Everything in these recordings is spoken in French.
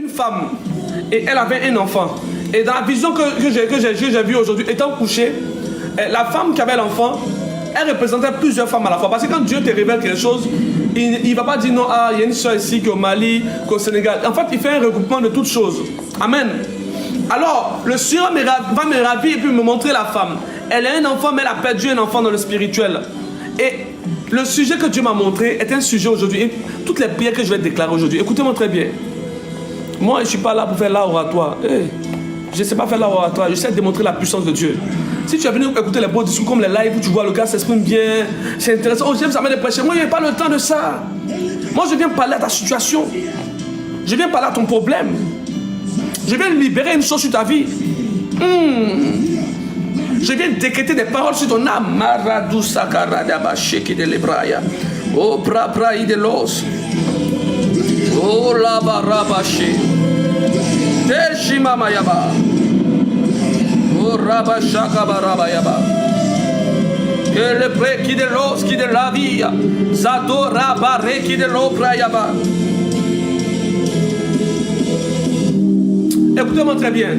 une femme et elle avait un enfant. Et dans la vision que j'ai vue aujourd'hui, étant couchée, la femme qui avait l'enfant, elle représentait plusieurs femmes à la fois. Parce que quand Dieu te révèle quelque chose, il ne va pas dire non, il y a une soeur ici qui est au Mali, qui est au Sénégal. En fait, il fait un regroupement de toutes choses. Amen. Alors, le Seigneur va me ravir et puis me montrer la femme. Elle a un enfant, mais elle a perdu un enfant dans le spirituel. Et le sujet que Dieu m'a montré est un sujet aujourd'hui. Et toutes les prières que je vais déclarer aujourd'hui, écoutez-moi très bien. Moi, je ne suis pas là pour faire l'oratoire. Je ne sais pas faire l'oratoire, je sais démontrer la puissance de Dieu. Si tu es venu écouter les beaux discours comme les lives où tu vois le gars s'exprime bien, c'est intéressant. Oh, j'aime ça, mais de prêcher. Moi, je n'ai pas le temps de ça. Moi, je viens parler à ta situation. Je viens parler à ton problème. Je viens libérer une chose sur ta vie. Je viens décréter des paroles sur ton âme. Maradou sakaradaba sheki de lebraya. Oh, bra de los. Oh, la barabashi. Teshima mayaba. Oh, rabashaka barabayaba. Que le pré qui de l'os, qui de la vie. Zato rabare qui de l'oprayaba. Écoutez-moi très bien.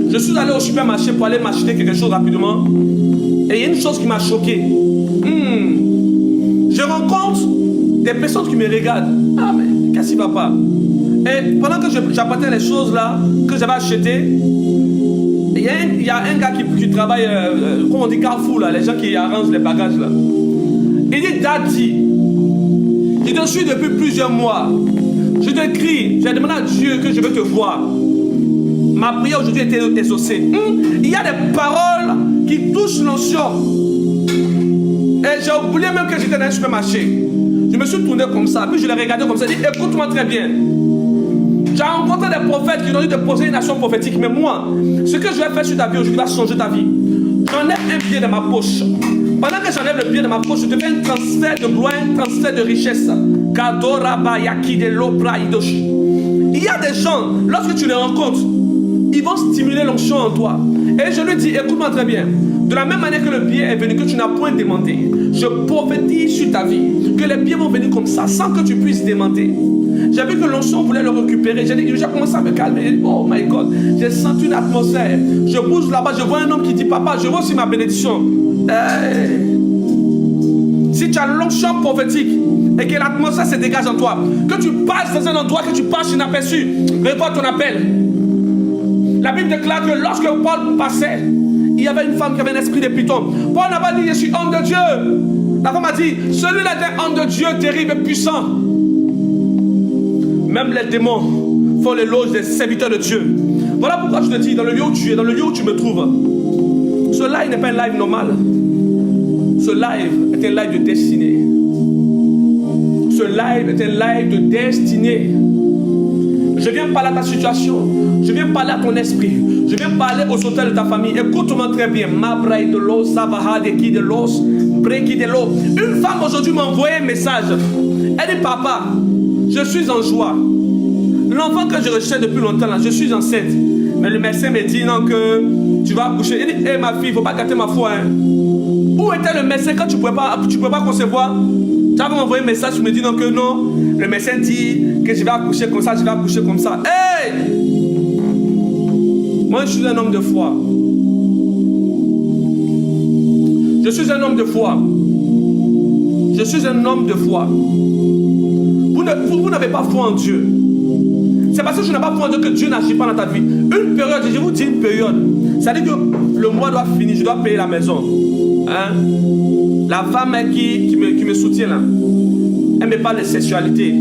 Je suis allé au supermarché pour aller m'acheter quelque chose rapidement. Et il y a une chose qui m'a choqué. Je rencontre des personnes qui me regardent. Ah, mais qu'est-ce qui ne va pas? Et pendant que j'apportais les choses là, que j'avais achetées, il y a un gars qui travaille, comment on dit, Carrefour, là, les gens qui arrangent les bagages là. Il dit, Daddy, je te suis depuis plusieurs mois. Je te crie, j'ai demandé à Dieu que je veux te voir. Ma prière aujourd'hui a été exaucée. Il y a des paroles qui touchent l'onction. Et j'ai oublié même que j'étais dans un supermarché. Je me suis tourné comme ça, puis je l'ai regardé comme ça. J'ai dit, écoute-moi très bien. J'ai rencontré des prophètes qui ont dit de poser une action prophétique. Mais moi, ce que je vais faire sur ta vie aujourd'hui va changer ta vie. J'enlève un pied de ma poche. Pendant que j'enlève le pied de ma poche, je te fais un transfert de gloire, un transfert de richesse. Il y a des gens, lorsque tu les rencontres, ils vont stimuler l'onction en toi. Et je lui dis, écoute-moi très bien. De la même manière que le pied est venu, que tu n'as point demandé, je prophétise sur ta vie que les pieds vont venir comme ça, sans que tu puisses demander. J'ai vu que l'onction voulait le récupérer. J'ai commencé à me calmer. Oh my God. J'ai senti une atmosphère. Je bouge là-bas, je vois un homme qui dit, papa, je vois aussi ma bénédiction. Si tu as l'onction prophétique et que l'atmosphère se dégage en toi, que tu passes dans un endroit, que tu passes inaperçu, revois ton appel. La Bible déclare que lorsque Paul passait, il y avait une femme qui avait un esprit de python. Paul n'a pas dit, je suis homme de Dieu. La femme a dit, celui-là est un homme de Dieu terrible et puissant. Même les démons font l'éloge des serviteurs de Dieu. Voilà pourquoi je te dis, dans le lieu où tu es, dans le lieu où tu me trouves, ce live n'est pas un live normal. Ce live est un live de destinée. Ce live est un live de destinée. Je viens parler à ta situation. Je viens parler à ton esprit. Je viens parler aux hôtels de ta famille. Écoute-moi très bien. Ma de l'eau, Savaha de qui de l'os, Breki de l'eau. Une femme aujourd'hui m'a envoyé un message. Elle dit, papa, je suis en joie. L'enfant que je recherche depuis longtemps, là, je suis enceinte. Mais le médecin me dit non, que tu vas accoucher. Il dit, hé ma fille, il ne faut pas gâter ma foi. Hein. Où était le médecin quand tu ne pouvais pas concevoir? Tu avais envoyé un message, tu me dis non, que non. Le médecin dit que je vais accoucher comme ça, je vais accoucher comme ça. Hey! Moi, je suis un homme de foi. Je suis un homme de foi. Je suis un homme de foi. Vous n'avez pas foi en Dieu. C'est parce que je n'ai pas foi en Dieu que Dieu n'agit pas dans ta vie. Une période, je vous dis une période. C'est-à-dire que le mois doit finir, je dois payer la maison. Hein? La femme qui me soutient là, elle me parle de sexualité.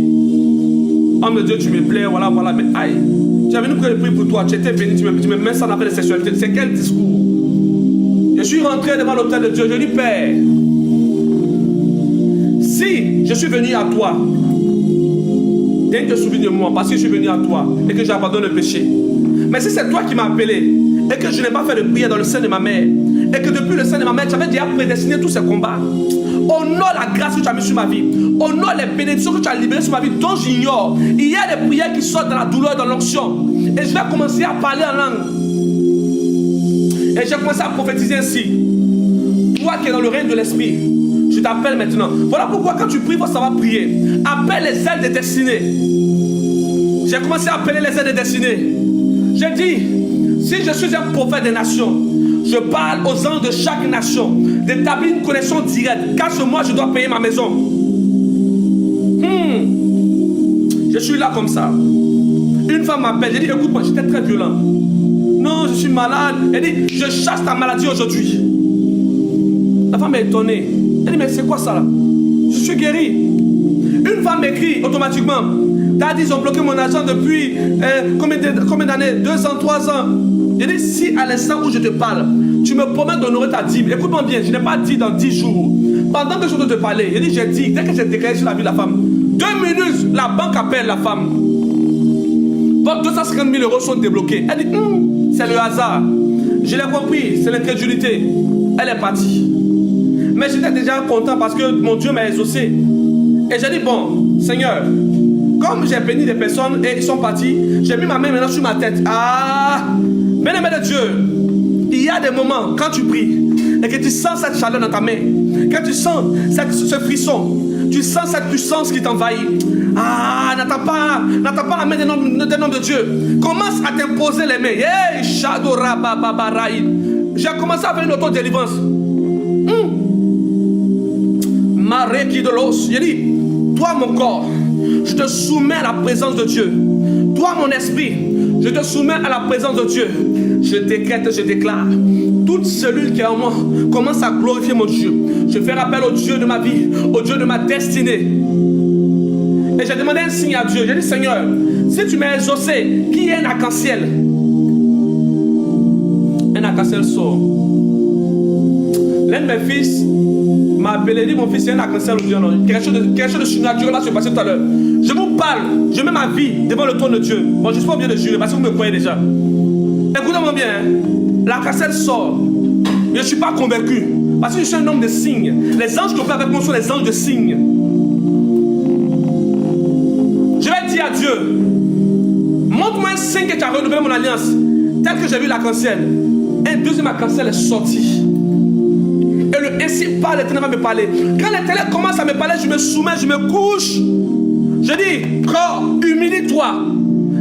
Homme de Dieu, tu me plais, voilà. Mais aïe, tu es venu pour prier pour toi. Tu étais venu, tu me mets ça dans la sexualité. C'est quel discours? Je suis rentré devant l'autel de Dieu. Je dis, Père, si je suis venu à toi, viens te souvenir de moi parce que je suis venu à toi et que j'abandonne le péché. Mais si c'est toi qui m'as appelé et que je n'ai pas fait de prière dans le sein de ma mère et que depuis le sein de ma mère, tu avais déjà prédestiné tous ces combats, honore la grâce que tu as mis sur ma vie, honore les bénédictions que tu as libérées sur ma vie dont j'ignore. Il y a des prières qui sortent dans la douleur, dans l'onction. Et je vais commencer à parler en langue. Et j'ai commencé à prophétiser ainsi. Toi qui es dans le règne de l'esprit, je t'appelle maintenant. Voilà pourquoi quand tu pries, il faut savoir prier. Appelle les ailes de destinée. J'ai commencé à appeler les aides destinées. J'ai dit, si je suis un prophète des nations, je parle aux anges de chaque nation d'établir une connexion directe. Car ce mois, je dois payer ma maison. Je suis là comme ça. Une femme m'appelle, j'ai dit, écoute-moi, j'étais très violent. Non, je suis malade. Elle dit, je chasse ta maladie aujourd'hui. La femme est étonnée. Elle dit, mais c'est quoi ça là? Je suis guéri. Une femme m'écrit automatiquement. T'as dit, ils ont bloqué mon argent depuis combien d'années? 2 ans, 3 ans. J'ai dit, si à l'instant où je te parle, tu me promets d'honorer ta dîme. Écoute-moi bien, je n'ai pas dit dans 10 jours. Pendant que je dois te parler, j'ai dit, dès que j'ai déclaré sur la vie de la femme, 2 minutes, la banque appelle la femme. Donc 250 000 euros sont débloqués. Elle dit, c'est le hasard. Je l'ai compris, c'est l'incrédulité. Elle est partie. Mais j'étais déjà content parce que mon Dieu m'a exaucé. Et j'ai dit, bon, Seigneur, comme j'ai béni des personnes et ils sont partis, j'ai mis ma main maintenant sur ma tête. Ah, bien-aimé de Dieu, il y a des moments quand tu pries et que tu sens cette chaleur dans ta main, quand tu sens ce frisson, tu sens cette puissance qui t'envahit. Ah, n'attends pas la main d'un homme de Dieu. Commence à t'imposer les mains. Hey, j'ai commencé à faire une auto-délivrance. Mareki de l'os. J'ai dit, toi mon corps, je te soumets à la présence de Dieu. Toi mon esprit, je te soumets à la présence de Dieu. Je décrète, je déclare. Toute cellule qui est en moi commence à glorifier mon Dieu. Je fais appel au Dieu de ma vie, au Dieu de ma destinée. Et j'ai demandé un signe à Dieu. J'ai dit, Seigneur, si tu m'as exaucé, qui est un arc-en-ciel? Un arc-en-ciel sort. L'un de mes fils m'a appelé, il dit, mon fils, il y a un arc-en-ciel aujourd'hui. Non, quelque chose de surnaturel va se passer tout à l'heure. Je vous parle, je mets ma vie devant le trône de Dieu. Bon, je ne suis pas obligé de jurer parce que vous me croyez déjà. Écoutez-moi bien, l'arc-en-ciel sort. Je ne suis pas convaincu parce que je suis un homme de signes. Les anges qui opèrent avec moi sont les anges de signes. Je vais dire à Dieu, montre-moi un signe que tu as renouvelé mon alliance, tel que j'ai vu l'arc-en-ciel. Un deuxième arc-en-ciel est sorti. Et le ainsi par l'Éternel va me parler. Quand l'Éternel commence à me parler, je me soumets, je me couche. Je dis, corps, humilie-toi.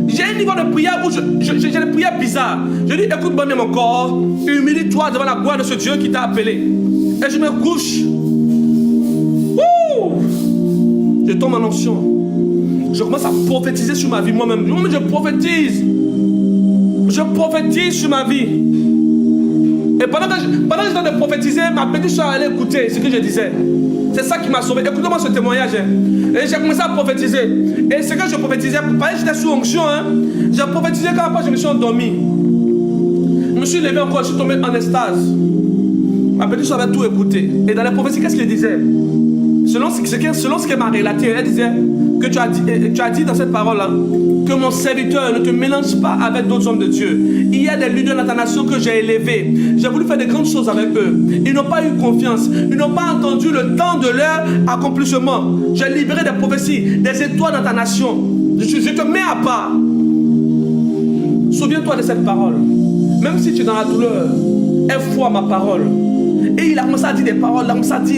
J'ai un niveau de prière où j'ai des prières bizarres. Je dis, écoute-moi bien mon corps, humilie-toi devant la gloire de ce Dieu qui t'a appelé. Et je me couche. Je tombe en onction. Je commence à prophétiser sur ma vie moi-même. Moi-même, je prophétise. Je prophétise sur ma vie. Et pendant que je dois de prophétiser, ma petite soeur allait écouter ce que je disais. C'est ça qui m'a sauvé. Écoutez-moi ce témoignage. Et j'ai commencé à prophétiser. Et ce que je prophétisais, pareil, j'étais sous onction. J'ai prophétisé quand après je me suis endormi. Je me suis levé encore, je suis tombé en extase. Ma petite soeur avait tout écouté. Et dans la prophétie, qu'est-ce qu'elle disait? Selon ce qu'elle m'a relaté, elle disait que tu as dit dans cette parole-là que mon serviteur ne te mélange pas avec d'autres hommes de Dieu. Il y a des leaders dans ta nation que j'ai élevés. J'ai voulu faire de grandes choses avec eux. Ils n'ont pas eu confiance. Ils n'ont pas entendu le temps de leur accomplissement. J'ai libéré des prophéties, des étoiles dans ta nation. Je te mets à part. Souviens-toi de cette parole. Même si tu es dans la douleur, aie foi à ma parole. Et il a commencé à dire des paroles, il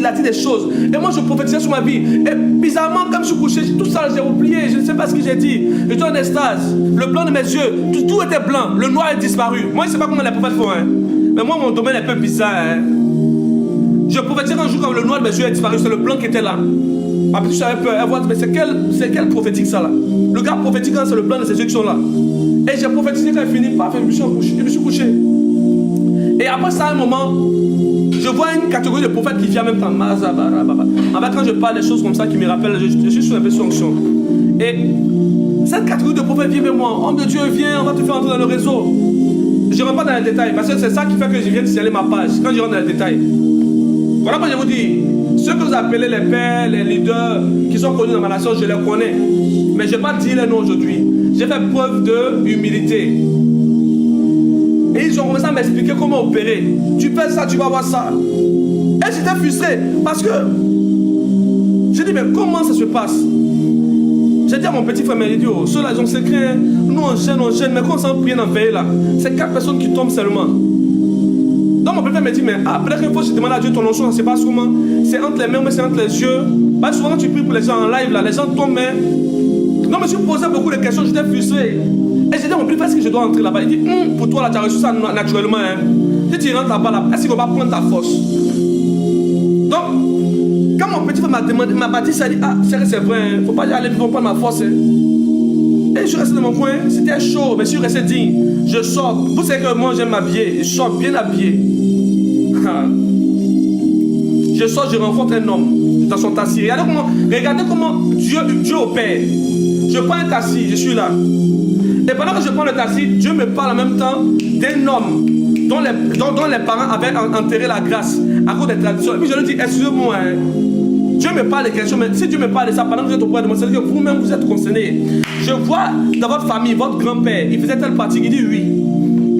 a dit des choses. Et moi je prophétisais sur ma vie. Et bizarrement, comme je suis couché, tout ça j'ai oublié, je ne sais pas ce que j'ai dit. J'étais en extase. Le blanc de mes yeux, tout était blanc. Le noir est disparu. Moi je ne sais pas comment les prophètes font. Mais moi mon domaine est un peu bizarre. Je prophétisais un jour quand le noir de mes yeux est disparu. C'est le blanc qui était là. Ma petite soeur avait peur. Elle voit, mais c'est quel prophétique ça là? Le gars prophétique, c'est le blanc de ses yeux qui sont là. Et j'ai prophétisé quand il finit, paf, je me suis couché. Et après ça, à un moment, je vois une catégorie de prophètes qui vient en même temps. En fait, quand je parle des choses comme ça qui me rappellent, je suis sur un peu sous onction. Et cette catégorie de prophètes vient vers moi. Homme de Dieu, viens, on va te faire entrer dans le réseau. Je ne rentre pas dans les détails parce que c'est ça qui fait que je viens de signaler ma page. Quand je rentre dans les détails. Voilà pourquoi je vous dis, ceux que vous appelez les pères, les leaders qui sont connus dans ma nation, je les connais. Mais je ne vais pas dire les noms aujourd'hui. J'ai fait preuve de humilité. Et ils ont commencé à m'expliquer comment opérer. Tu fais ça, tu vas voir ça. Et j'étais frustré parce que j'ai dit, mais comment ça se passe? J'ai dit à mon petit frère, mais il dit, oh, ceux-là, ils ont secret. Nous, on gêne, mais quand on s'en prie dans le pays là, c'est 4 personnes qui tombent seulement. Donc mon petit frère me dit, mais après qu'il faut se demander à Dieu ton nom, ça ne sait pas comment. C'est entre les mains, mais c'est entre les yeux. Bah, souvent, quand tu pries pour les gens en live, là, les gens tombent, mais Non, je me suis posé beaucoup de questions, j'étais frustré. Et j'ai dit, mon plus, est-ce que je dois entrer là-bas? Il dit, pour toi, là, tu as reçu ça naturellement. Hein. Si tu rentres là-bas, là, est-ce qu'il ne va pas prendre ta force? Donc, quand mon petit frère m'a bâti, ça dit, ah, c'est vrai, il ne faut pas y aller, ils vont prendre ma force. Hein. Et je suis resté dans mon coin, c'était chaud, mais je suis resté digne. Je sors. Vous savez que moi, j'aime m'habiller. Je sors bien habillé. Je sors, je rencontre un homme dans son taxi. Regardez comment Dieu opère. Je prends un taxi, je suis là. Et pendant que je prends le taxi, Dieu me parle en même temps d'un homme dont les parents avaient enterré la grâce à cause des traditions. Et puis je lui dis, excusez-moi, hein. Dieu me parle de quelque chose, mais si Dieu me parle de ça pendant que vous êtes auprès de moi, c'est que vous-même vous êtes concerné. Je vois dans votre famille, votre grand-père, il faisait telle pratique, il dit oui.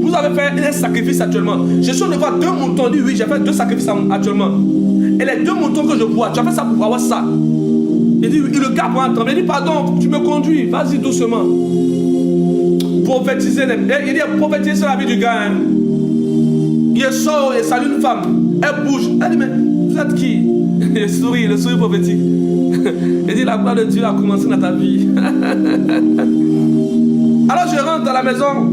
Vous avez fait un sacrifice actuellement. Je suis de voir 2 moutons, il dit oui, j'ai fait 2 sacrifices actuellement. Et les 2 moutons que je vois, tu as fait ça pour avoir ça. Il dit, le gars prend un tremble, il dit, pardon, tu me conduis, vas-y doucement. Prophétiser, il dit, prophétiser sur la vie du gars. Hein. Il sort et salue une femme, elle bouge, elle dit, mais vous êtes qui? Il sourit, le sourire prophétique. Il dit, la gloire de Dieu a commencé dans ta vie. Alors je rentre dans la maison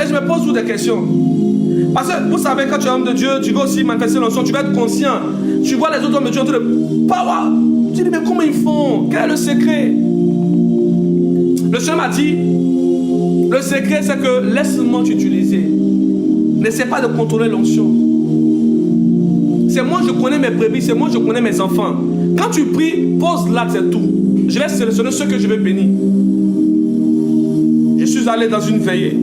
et je me pose toutes des questions. Parce que vous savez, quand tu es homme de Dieu, tu vas aussi manifester l'onction, tu vas être conscient. Tu vois les autres hommes de Dieu en train de power. Tu dis, mais comment ils font? Quel est le secret? Le Seigneur m'a dit, le secret c'est que laisse-moi t'utiliser. N'essaie pas de contrôler l'onction. C'est moi je connais mes brebis, c'est moi je connais mes enfants. Quand tu pries, pose là, c'est tout. Je vais sélectionner ceux que je vais bénir. Je suis allé dans une veillée.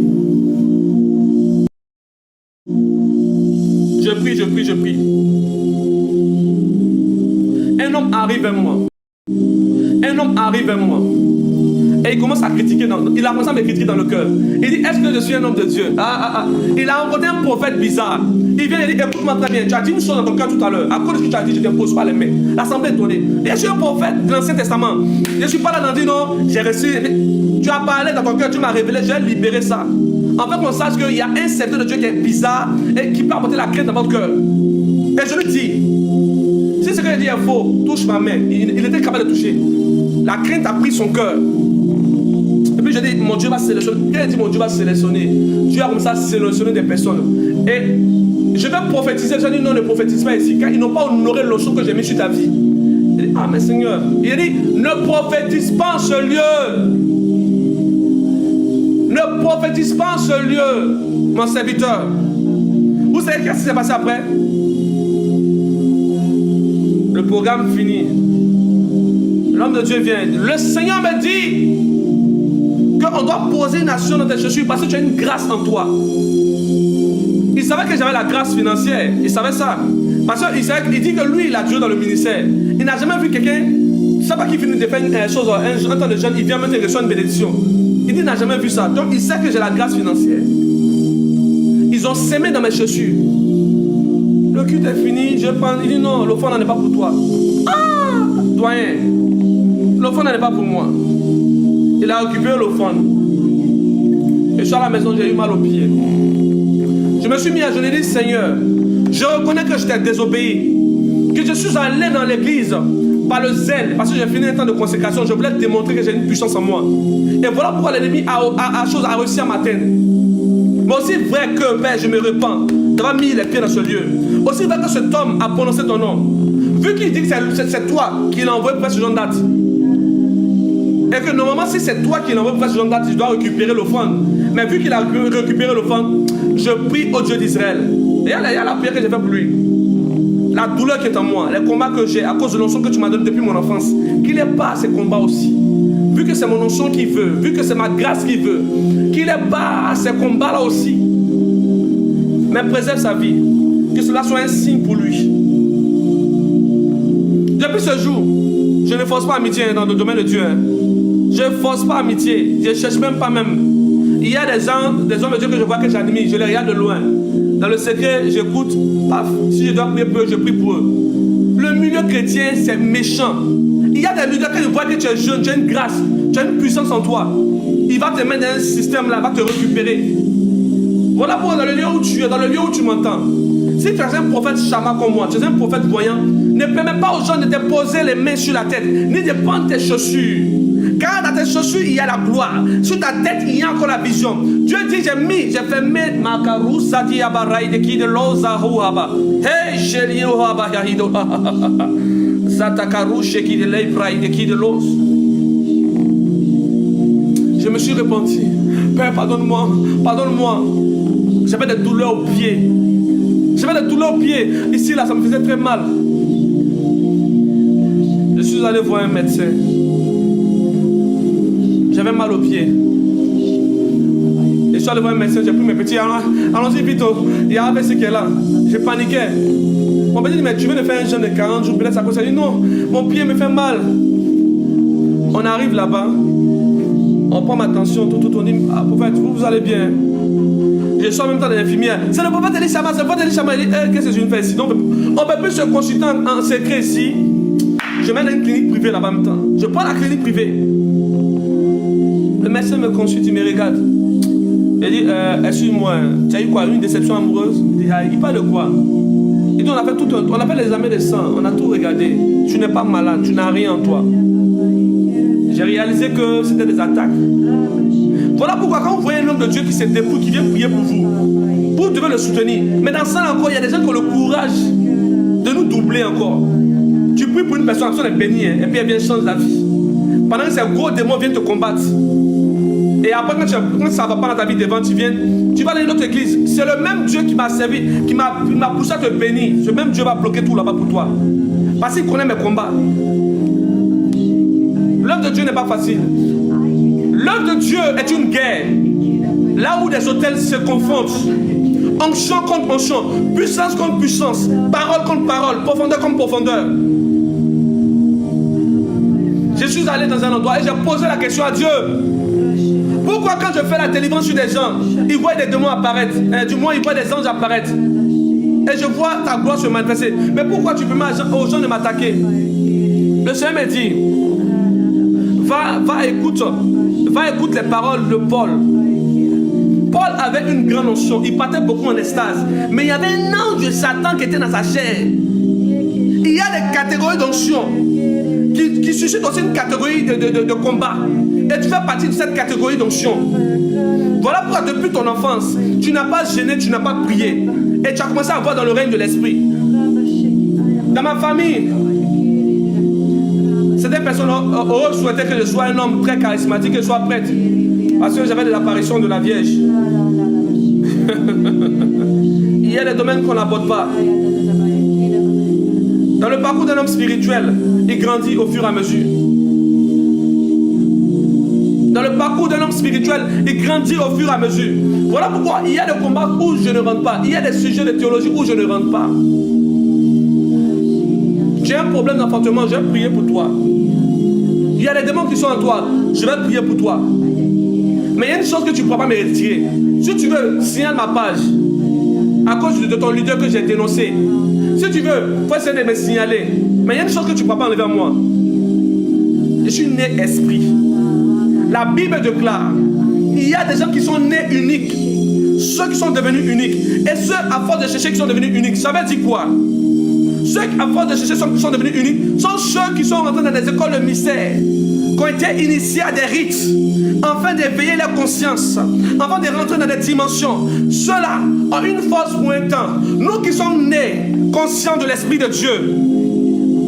Je prie. Un homme arrive vers moi. Et il commence à critiquer, il a commencé à me critiquer dans le cœur. Il dit, est-ce que je suis un homme de Dieu? Il a rencontré un prophète bizarre. Il vient et dit, écoute-moi très bien, tu as dit une chose dans ton cœur tout à l'heure. À cause de ce que tu as dit, je ne te pose pas les mains. L'assemblée est étonnée. Et je suis un prophète de l'Ancien Testament. Je ne suis pas là dans dire non, j'ai reçu. Tu as parlé dans ton cœur, tu m'as révélé, j'ai libéré ça. En fait, qu'on sache qu'il y a un serviteur de Dieu qui est bizarre et qui peut apporter la crainte dans votre cœur. Et je lui dis, si ce que je dis est faux, touche ma main. Il était capable de toucher. La crainte a pris son cœur. Et puis je dis, mon Dieu va sélectionner. Quand il dit mon Dieu va sélectionner, Dieu a comme ça sélectionné des personnes. Et je vais prophétiser. Je dis non, ne prophétise pas ici. Car ils n'ont pas honoré l'onction que j'ai mis sur ta vie. Il dit, ah mais Seigneur. Il dit, ne prophétise pas en ce lieu. Ne prophétise pas en ce lieu, mon serviteur. Vous savez qu'est-ce qui s'est passé après? Le programme fini. L'homme de Dieu vient. Le Seigneur me dit qu'on doit poser une action dans tes chaussures parce que tu as une grâce en toi. Il savait que j'avais la grâce financière. Il savait ça. Parce qu'il dit que lui, il a Dieu dans le ministère. Il n'a jamais vu quelqu'un. Tu ne sais pas qu'il finit de faire une chose, un temps de jeûne, il vient maintenant recevoir une bénédiction. Il dit, il n'a jamais vu ça. Donc, il sait que j'ai la grâce financière. Ils ont sémé dans mes chaussures. Le culte est fini. Je prends. Il dit, non, l'offrande n'est pas pour toi. Ah, doyen. L'offrande n'est pas pour moi. Il a occupé l'offrande. Et je suis à la maison, j'ai eu mal aux pieds. Je me suis mis à genoux et dit, Seigneur, je reconnais que je t'ai désobéi. Que je suis allé dans l'église par le zèle, parce que j'ai fini un temps de consécration. Je voulais te démontrer que j'ai une puissance en moi. Et voilà pourquoi l'ennemi a réussi à m'atteindre. Mais aussi vrai que, Père, je me repens d'avoir mis les pieds dans ce lieu. Aussi vrai que cet homme a prononcé ton nom. Vu qu'il dit que c'est toi qui l'as envoyé pour faire ce genre d'acte. Et que normalement, si c'est toi qui l'as envoyé pour faire ce genre d'acte, tu dois récupérer l'offrande. Mais vu qu'il a récupéré l'offrande, je prie au Dieu d'Israël. Et il y a la prière que j'ai faite pour lui. La douleur qui est en moi, les combats que j'ai à cause de l'onction que tu m'as donné depuis mon enfance, qu'il n'ait pas ces combats aussi. Vu que c'est mon onction qui veut, vu que c'est ma grâce qui veut, qu'il n'ait pas ces combats-là aussi. Mais préserve sa vie. Que cela soit un signe pour lui. Depuis ce jour, je ne force pas amitié dans le domaine de Dieu. Je ne force pas amitié. Je ne cherche même pas même. Il y a des gens, des hommes de Dieu que je vois que j'admire. Je les regarde de loin. Dans le secret, j'écoute. Paf, si je dois prier pour eux, je prie pour eux. Le milieu chrétien, c'est méchant. Il y a des milieux quand je vois que tu es jeune, tu as une grâce, tu as une puissance en toi. Il va te mettre dans un système là, il va te récupérer. Voilà pourquoi dans le lieu où tu es, dans le lieu où tu m'entends. Si tu es un prophète chama comme moi, tu es un prophète voyant, ne permets pas aux gens de te poser les mains sur la tête, ni de prendre tes chaussures. Car dans tes chaussures, il y a la gloire. Sur ta tête, il y a encore la vision. Dieu dit, j'ai fait mettre ma caroussa qui a barraï de qui de l'osa houaba. Hey, chérie, houaba, yahido. Zata carouche qui de l'ebraï de qui de l'os. Je me suis repenti. Père, pardonne-moi, pardonne-moi. J'avais des douleurs aux pieds. J'avais des douleurs aux pieds. Ici, là, ça me faisait très mal. Je suis allé voir un médecin. J'avais mal aux pieds. Je suis allé voir un médecin, j'ai pris mes petits. Allons-y vite. Il y avait ce qui est là. Je paniquais. Mon petit dit, mais tu veux de faire un jeûne de 40 jours, peut-être ça cause. Il dit, non, mon pied me fait mal. On arrive là-bas. On prend ma tension, tout, on dit, ah, prophète, vous allez bien. Je suis en même temps de l'infirmière. C'est le prophète Elishama, c'est le prophète Elishama. Il dit, qu'est-ce que je viens faire ici? Donc, on ne peut plus se consulter en secret ici. Je mène à une clinique privée là-bas en même temps. Je prends la clinique privée. Le médecin me consulte, il me regarde. Il dit, excuse-moi, tu as eu quoi? Une déception amoureuse? Il dit, il parle de quoi? Il dit, on a fait les examens de sang, on a tout regardé. Tu n'es pas malade, tu n'as rien en toi. J'ai réalisé que c'était des attaques. Voilà pourquoi quand vous voyez un homme de Dieu qui se dépouille, qui vient prier pour vous devez le soutenir. Mais dans ça encore, il y a des gens qui ont le courage de nous doubler encore. Tu pries pour une personne, la personne est bénie, et puis elle vient changer la vie. Pendant que ces gros démons viennent te combattre. Et après, quand ça ne va pas dans ta vie devant, tu vas dans une autre église. C'est le même Dieu qui m'a servi, qui m'a poussé à te bénir. Ce même Dieu va bloquer tout là-bas pour toi. Parce qu'il connaît mes combats. L'œuvre de Dieu n'est pas facile. L'œuvre de Dieu est une guerre. Là où des autels se confondent. Onction contre onction. Puissance contre puissance. Parole contre parole. Profondeur contre profondeur. Je suis allé dans un endroit et j'ai posé la question à Dieu. Pourquoi quand je fais la délivrance sur des gens, ils voient des démons apparaître, du moins ils voient des anges apparaître. Et je vois ta gloire se manifester. Mais pourquoi tu permets aux gens de m'attaquer? Le Seigneur me dit, va écoute les paroles de Paul. Paul avait une grande notion, il partait beaucoup en extase. Mais il y avait un ange de Satan qui était dans sa chair. Il y a des catégories d'onction qui suscitent aussi une catégorie de combat. Et tu fais partie de cette catégorie d'onction. Voilà pourquoi depuis ton enfance, tu n'as pas gêné, tu n'as pas prié. Et tu as commencé à voir dans le règne de l'esprit. Dans ma famille, certaines personnes souhaitaient que je sois un homme très charismatique, que je sois prêtre. Parce que j'avais des apparitions de la Vierge. Il y a des domaines qu'on n'aborde pas. Dans le parcours d'un homme spirituel, il grandit au fur et à mesure. Dans le parcours d'un homme spirituel, il grandit au fur et à mesure. Voilà pourquoi il y a des combats où je ne rentre pas. Il y a des sujets de théologie où je ne rentre pas. J'ai un problème d'enfantement, je vais prier pour toi. Il y a des démons qui sont en toi, je vais prier pour toi. Mais il y a une chose que tu ne pourras pas me retirer. Si tu veux, signale ma page. À cause de ton leader que j'ai dénoncé. Si tu veux, il faut essayer de me signaler. Mais il y a une chose que tu ne pourras pas enlever à moi. Je suis né esprit. La Bible déclare, il y a des gens qui sont nés uniques. Ceux qui sont devenus uniques. Et ceux à force de chercher qui sont devenus uniques. Ça veut dire quoi? Ceux qui à force de chercher qui sont devenus uniques sont ceux qui sont rentrés dans des écoles de mystère, qui ont été initiés à des rites, afin d'éveiller leur conscience, afin de rentrer dans des dimensions. Ceux-là ont une force pour un temps. Nous qui sommes nés conscients de l'Esprit de Dieu,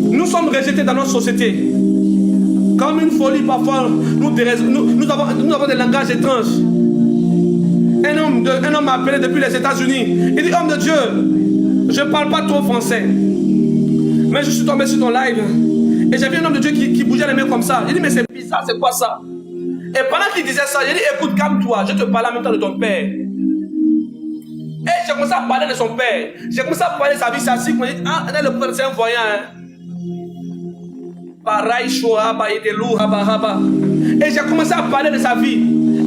nous sommes rejetés dans notre société. Comme une folie, parfois, nous avons des langages étranges. Un homme m'a appelé depuis les États-Unis. Il dit, homme de Dieu, je ne parle pas trop français. Mais je suis tombé sur ton live. Et j'ai vu un homme de Dieu qui bougeait les mains comme ça. Il dit, mais c'est bizarre, c'est quoi ça? Et pendant qu'il disait ça, j'ai dit, écoute, calme-toi, je te parle en même temps de ton père. Et j'ai commencé à parler de son père. J'ai commencé à parler de sa vie, sa cycle. Il dit, ah, le père, c'est un voyant, hein. Et j'ai commencé à parler de sa vie.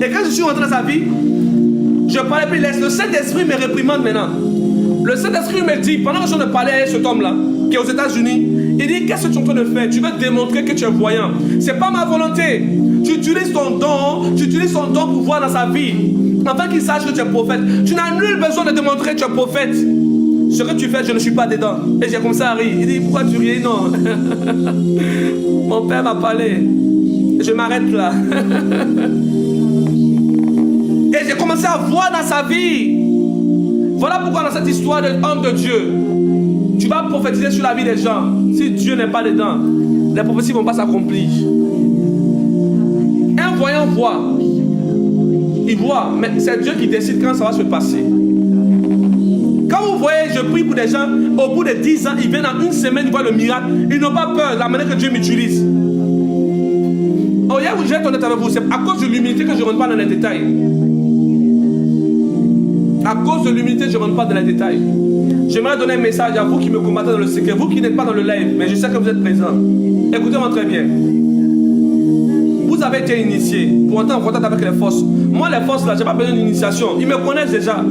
Et quand je suis rentré dans sa vie, je parlais, puis le Saint-Esprit me réprimande maintenant. Le Saint-Esprit me dit, pendant que je parlais à cet homme-là, qui est aux États-Unis, il dit, qu'est-ce que tu es en train de faire? Tu veux démontrer que tu es voyant. C'est pas ma volonté. Tu utilises ton don pour voir dans sa vie, afin qu'il sache que tu es prophète. Tu n'as nul besoin de démontrer que tu es prophète. Ce que tu fais, je ne suis pas dedans. Et j'ai commencé à rire. Il dit, pourquoi tu ris? Non. Mon père m'a parlé. Je m'arrête là. Et j'ai commencé à voir dans sa vie. Voilà pourquoi dans cette histoire de homme de Dieu, tu vas prophétiser sur la vie des gens. Si Dieu n'est pas dedans, les prophéties ne vont pas s'accomplir. Un voyant voit. Il voit, mais c'est Dieu qui décide quand ça va se passer. Quand vous voyez, je prie pour des gens, au bout de 10 ans, ils viennent en une semaine, ils voient le miracle. Ils n'ont pas peur de la manière que Dieu m'utilise. Oh, hier, je vais être honnête avec vous, c'est à cause de l'humilité que je ne rentre pas dans les détails. À cause de l'humilité, je ne rentre pas dans les détails. J'aimerais donner un message à vous qui me combattez dans le secret, vous qui n'êtes pas dans le live, mais je sais que vous êtes présents. Écoutez-moi très bien. Vous avez été initié pour entrer en contact avec les forces. Moi, les forces là, je n'ai pas besoin d'initiation. Ils me connaissent déjà.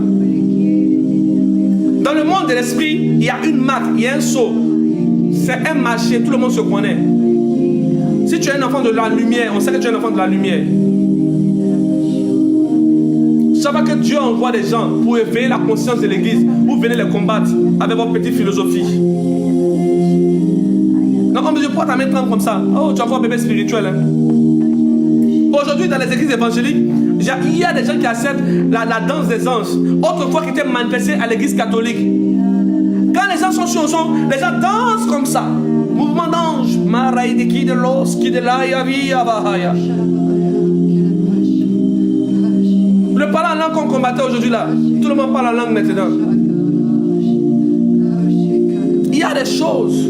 Dans le monde de l'esprit, il y a une marque, il y a un sceau. C'est un marché, tout le monde se connaît. Si tu es un enfant de la lumière, on sait que tu es un enfant de la lumière. Ça va que Dieu envoie des gens pour éveiller la conscience de l'église. Vous venez les combattre avec votre petite philosophie. Non, on me dit, pourquoi ta main tremble comme ça? Oh, tu as un bébé spirituel. Hein? Aujourd'hui, dans les églises évangéliques, il y a des gens qui acceptent la danse des anges. Autrefois qui était manifestée à l'église catholique. Quand les gens sont sur le son, les gens dansent comme ça. Mouvement d'ange. Maraïdiki de l'os, qui de la yavi avahaya. Le parler en langue qu'on combattait aujourd'hui là, tout le monde parle en langue maintenant. Il y a des choses.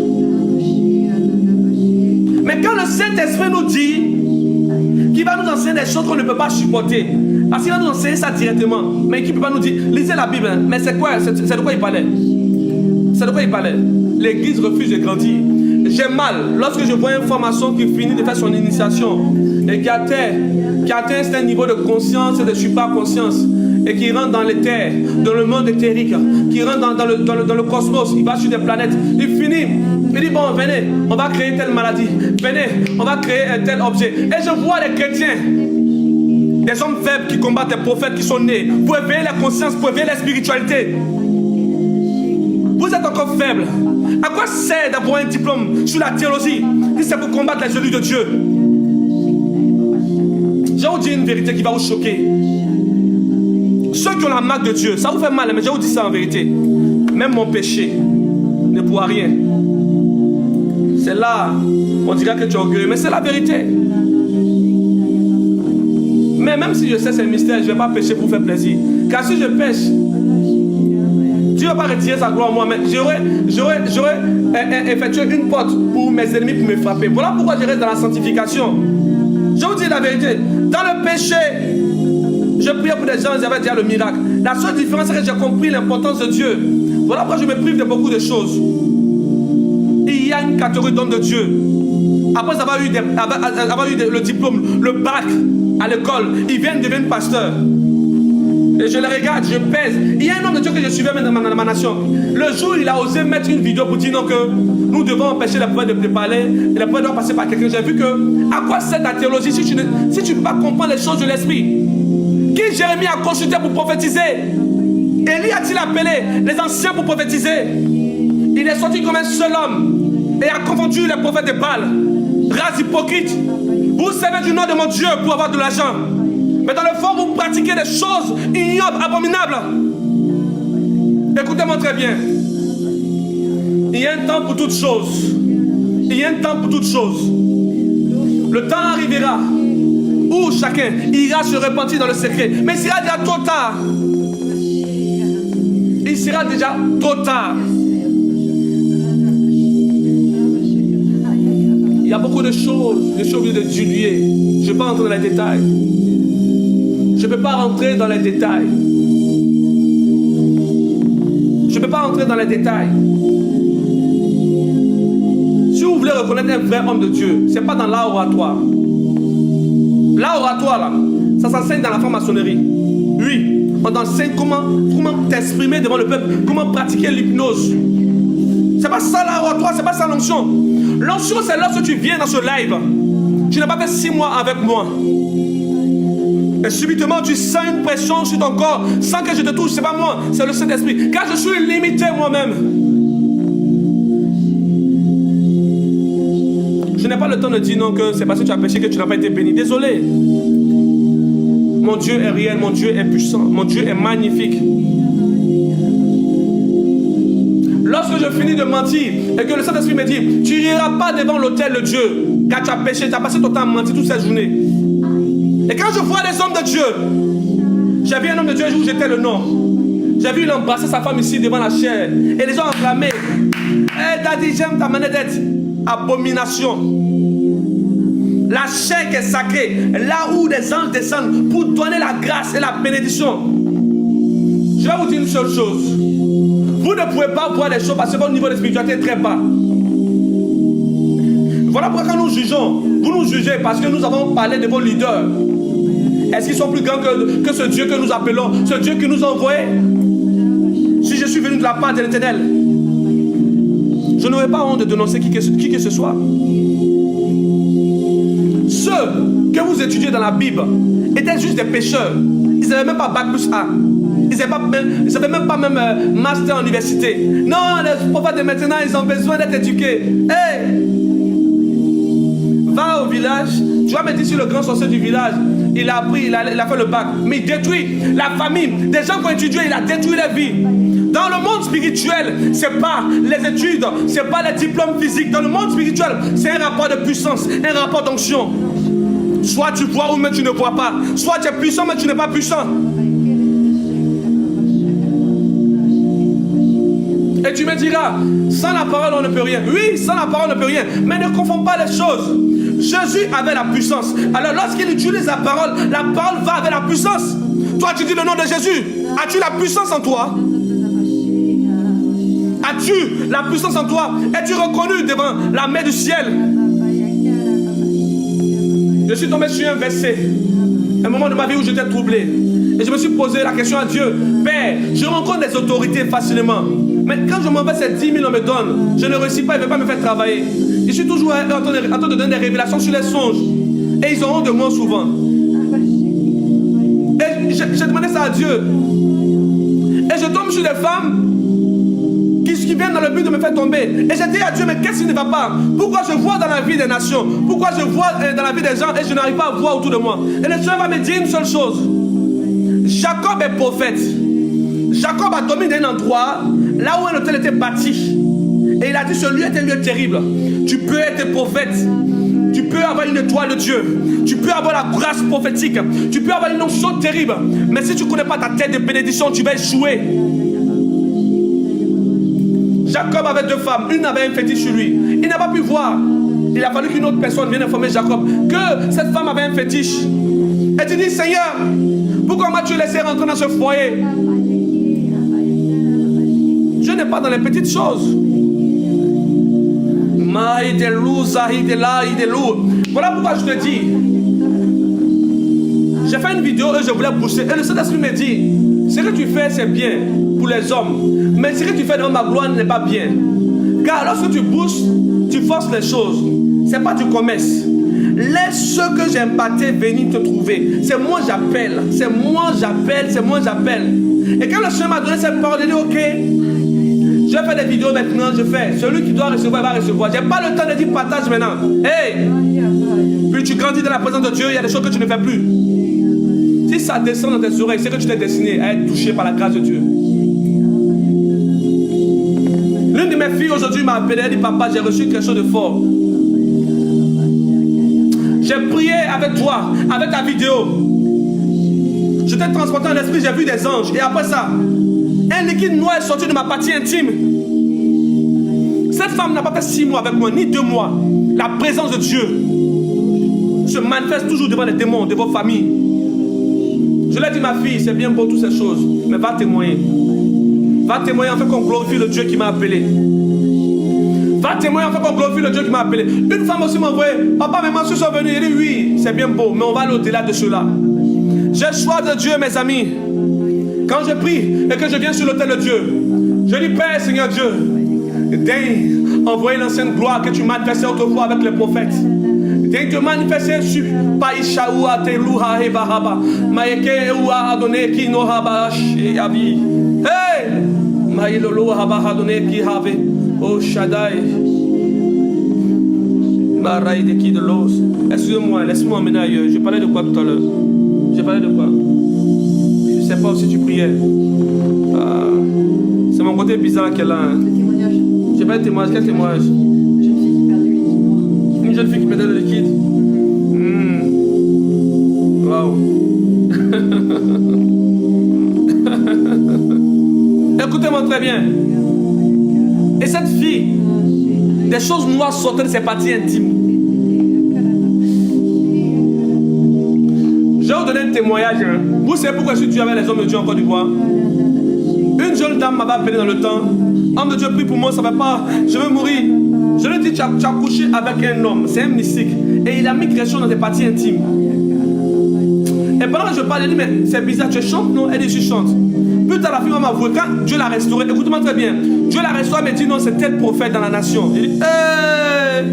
Mais quand le Saint-Esprit nous dit qu'il va nous enseigner des choses qu'on ne peut pas supporter, parce qu'il va nous enseigner ça directement, mais qu'il ne peut pas nous dire, lisez la Bible, hein. Mais c'est quoi? C'est de quoi il parlait? C'est de quoi il parlait? L'église refuse de grandir. J'ai mal lorsque je vois une formation qui finit de faire son initiation et qui atteint un certain niveau de conscience et de super-conscience et qui rentre dans les terres, dans le monde éthérique, qui rentre dans le cosmos, il va sur des planètes, il finit, il dit bon venez, on va créer telle maladie, venez, on va créer un tel objet. Et je vois les chrétiens, des hommes faibles qui combattent les prophètes qui sont nés, pour éveiller la conscience, pour éveiller la spiritualité. Vous êtes encore faibles. À quoi sert d'avoir un diplôme sur la théologie si c'est pour combattre les élus de Dieu? Je vais vous dire une vérité qui va vous choquer. Ceux qui ont la marque de Dieu, ça vous fait mal, mais je vous dis ça en vérité. Même mon péché ne pourra rien. C'est là, on dira que tu es orgueilleux, mais c'est la vérité. Mais même si je sais ces mystères, je ne vais pas pécher pour faire plaisir. Car si je pêche, Dieu ne va pas retirer sa gloire en moi, mais j'aurais effectué une porte pour mes ennemis pour me frapper. Voilà pourquoi je reste dans la sanctification. Je vous dis la vérité. Dans le péché, je prie pour des gens, ils avaient déjà le miracle. La seule différence, c'est que j'ai compris l'importance de Dieu. Voilà pourquoi je me prive de beaucoup de choses. Il y a une catégorie d'hommes de Dieu. Après avoir eu le diplôme, le bac à l'école, ils viennent devenir pasteurs. Et je les regarde, je pèse. Il y a un homme de Dieu que je suivais même dans ma nation. Le jour, il a osé mettre une vidéo pour dire non, que nous devons empêcher les prophètes de parler et les prophètes doivent passer par quelqu'un. J'ai vu que, à quoi sert ta théologie si tu ne peux pas comprendre les choses de l'esprit? Qui Jérémie a consulté pour prophétiser? Élie a-t-il appelé les anciens pour prophétiser? Il est sorti comme un seul homme et a confondu les prophètes de Baal. Race hypocrite. Vous servez du nom de mon Dieu pour avoir de l'argent. Mais dans le fond, vous pratiquez des choses ignobles, abominables. Écoutez-moi très bien. Il y a un temps pour toutes choses. Il y a un temps pour toutes choses. Le temps arrivera où chacun ira se repentir dans le secret. Mais il sera déjà trop tard. Il sera déjà trop tard. Il y a beaucoup de choses. Je suis obligé de diluer. Je ne vais pas rentrer dans les détails. Je ne peux pas rentrer dans les détails. Je ne peux pas rentrer dans les détails. Si vous voulez reconnaître un vrai homme de Dieu, ce n'est pas dans l'art oratoire. L'art oratoire, là, ça s'enseigne dans la franc-maçonnerie. Oui, on t'enseigne comment t'exprimer devant le peuple, comment pratiquer l'hypnose. Ce n'est pas ça l'art oratoire, ce n'est pas ça l'onction. L'onction, c'est lorsque tu viens dans ce live. Tu n'as pas fait 6 mois avec moi. Et subitement, tu sens une pression sur ton corps sans que je te touche. Ce n'est pas moi, c'est le Saint-Esprit. Car je suis limité moi-même. Je n'ai pas le temps de dire non que c'est parce que tu as péché que tu n'as pas été béni. Désolé. Mon Dieu est réel, mon Dieu est puissant, mon Dieu est magnifique. Lorsque je finis de mentir et que le Saint-Esprit me dit, tu n'iras pas devant l'autel de Dieu, car tu as péché, tu as passé ton temps à mentir toute cette journée. Et quand je vois les hommes de Dieu, j'ai vu un homme de Dieu un jour où j'étais le nom. J'ai vu il embrasser sa femme ici devant la chair. Et les gens enflammés. Eh, t'as dit, j'aime ta manière d'être. Abomination. La chair qui est sacrée, là où des anges descendent pour donner la grâce et la bénédiction. Je vais vous dire une seule chose. Vous ne pouvez pas voir les choses parce que votre niveau de spiritualité est très bas. Voilà pourquoi quand nous jugeons, vous nous jugez parce que nous avons parlé de vos leaders. Est-ce qu'ils sont plus grands que ce Dieu que nous appelons, ce Dieu qui nous a envoyés? Si je suis venu de la part de l'Éternel, je n'aurais pas honte de dénoncer qui que ce soit. Ceux que vous étudiez dans la Bible étaient juste des pécheurs. Ils n'avaient même pas bac plus A. Ils n'avaient même pas master en université. Non, les prophètes de maintenant, ils ont besoin d'être éduqués. Hey! Va au village, tu vas me dire si le grand sorcier du village, il a appris, il a fait le bac, mais il détruit la famille. Des gens qui ont étudié, il a détruit la vie. Dans le monde spirituel, c'est pas les études, c'est pas les diplômes physiques. Dans le monde spirituel, c'est un rapport de puissance, un rapport d'onction. Soit tu vois ou même tu ne vois pas. Soit tu es puissant mais tu n'es pas puissant. Et tu me diras, sans la parole on ne peut rien. Oui, sans la parole on ne peut rien. Mais ne confonds pas les choses. Jésus avait la puissance. Alors lorsqu'il utilise la parole va avec la puissance. Toi tu dis le nom de Jésus. As-tu la puissance en toi? As-tu la puissance en toi? Es-tu reconnu devant la main du ciel? Je suis tombé sur un verset, un moment de ma vie où j'étais troublé. Et je me suis posé la question à Dieu. Père, je rencontre des autorités facilement. Mais quand je m'en vais, ces 10 000 on me donne. Je ne réussis pas, ils ne veulent pas me faire travailler. Je suis toujours en train de donner des révélations sur les songes. Et ils ont honte de moi souvent. Et j'ai demandé ça à Dieu. Et je tombe sur des femmes qui viennent dans le but de me faire tomber. Et j'ai dit à Dieu, mais qu'est-ce qui ne va pas? Pourquoi je vois dans la vie des nations? Pourquoi je vois dans la vie des gens et je n'arrive pas à voir autour de moi? Et le Seigneur va me dire une seule chose. Jacob est prophète. Jacob a dominé un endroit là où un hôtel était bâti. Et il a dit, ce lieu est un lieu terrible. Tu peux être prophète. Tu peux avoir une étoile de Dieu. Tu peux avoir la grâce prophétique. Tu peux avoir une onction terrible. Mais si tu ne connais pas ta tête de bénédiction, tu vas échouer. Jacob avait 2 femmes. Une avait un fétiche sur lui. Il n'a pas pu voir. Il a fallu qu'une autre personne vienne informer Jacob que cette femme avait un fétiche. Et tu dis, Seigneur, pourquoi m'as-tu laissé rentrer dans ce foyer? Je n'ai pas dans les petites choses. Voilà pourquoi je te dis. J'ai fait une vidéo et je voulais pousser. Et le Saint-Esprit me dit, ce que tu fais c'est bien pour les hommes. Mais ce que tu fais dans ma gloire n'est pas bien. Car lorsque tu pousses, tu forces les choses. Ce n'est pas du commerce. Laisse ceux que j'ai impactés venir te trouver. C'est moi j'appelle. C'est moi j'appelle. C'est moi j'appelle. Et quand le Seigneur m'a donné cette parole, il dit ok. Je vais faire des vidéos maintenant, je fais. Celui qui doit recevoir, il va recevoir. Je n'ai pas le temps de dire partage maintenant. Hey! Puis tu grandis dans la présence de Dieu, il y a des choses que tu ne fais plus. Si ça descend dans tes oreilles, c'est que tu t'es destiné à être touché par la grâce de Dieu. L'une de mes filles aujourd'hui m'a appelé, elle dit papa, j'ai reçu quelque chose de fort. J'ai prié avec toi, avec ta vidéo. Je t'ai transporté en esprit, j'ai vu des anges. Et après ça, un liquide noir est sorti de ma partie intime. Cette femme n'a pas fait 6 mois avec moi, ni 2 mois. La présence de Dieu se manifeste toujours devant les démons de vos familles. Je l'ai dit, ma fille, c'est bien beau toutes ces choses, mais va témoigner. Va témoigner afin qu'on glorifie le Dieu qui m'a appelé. Va témoigner afin qu'on glorifie le Dieu qui m'a appelé. Une femme aussi m'a envoyé, papa, maman, je suis venu. Il dit, oui, c'est bien beau, mais on va aller au-delà de cela. J'ai choix de Dieu, mes amis. Quand je prie et que je viens sur l'autel de Dieu, je dis, Père, Seigneur Dieu, daigne envoyer l'ancienne gloire que tu manifestais autrefois avec les prophètes. Daigne te manifester sur Païchaoua, Telouha, Evaraba, Maeke, Oua, Adonné, Ki, Nohaba, Yavi. Hey! Maïlolo, Haba, Adonné, Ki, Have, O Shaddai. Baraï de qui de l'os. Excusez-moi, laisse-moi emmener ailleurs. Je parlais de quoi tout à l'heure? J'ai parlé de quoi? Je ne sais pas si tu priais. C'est mon côté bizarre qu'elle a. Hein. Le témoignage. J'ai pas de témoignage. Quel témoignage? Une jeune fille qui perd du liquide noir. Une jeune fille qui perdait le liquide. Waouh. Écoutez-moi très bien. Et cette fille, des choses noires sortaient de ses parties intimes. Je vais vous donner un témoignage. Hein. Vous savez pourquoi je suis Dieu avec les hommes de Dieu en Côte d'Ivoire? Une jeune dame m'avait appelé dans le temps. Homme de Dieu, prie pour moi, ça ne va pas. Je vais mourir. Je lui ai dit, tu as couché avec un homme. C'est un mystique. Et il a mis quelque chose dans tes parties intimes. Et pendant que je parle, elle dit, mais c'est bizarre, tu chantes? Non, elle dit, je chante. Plus tard, la fille m'a avoué, quand Dieu l'a restauré, écoute-moi très bien. Dieu l'a restauré, mais dit, non, c'est tel prophète dans la nation. Il dit, hey!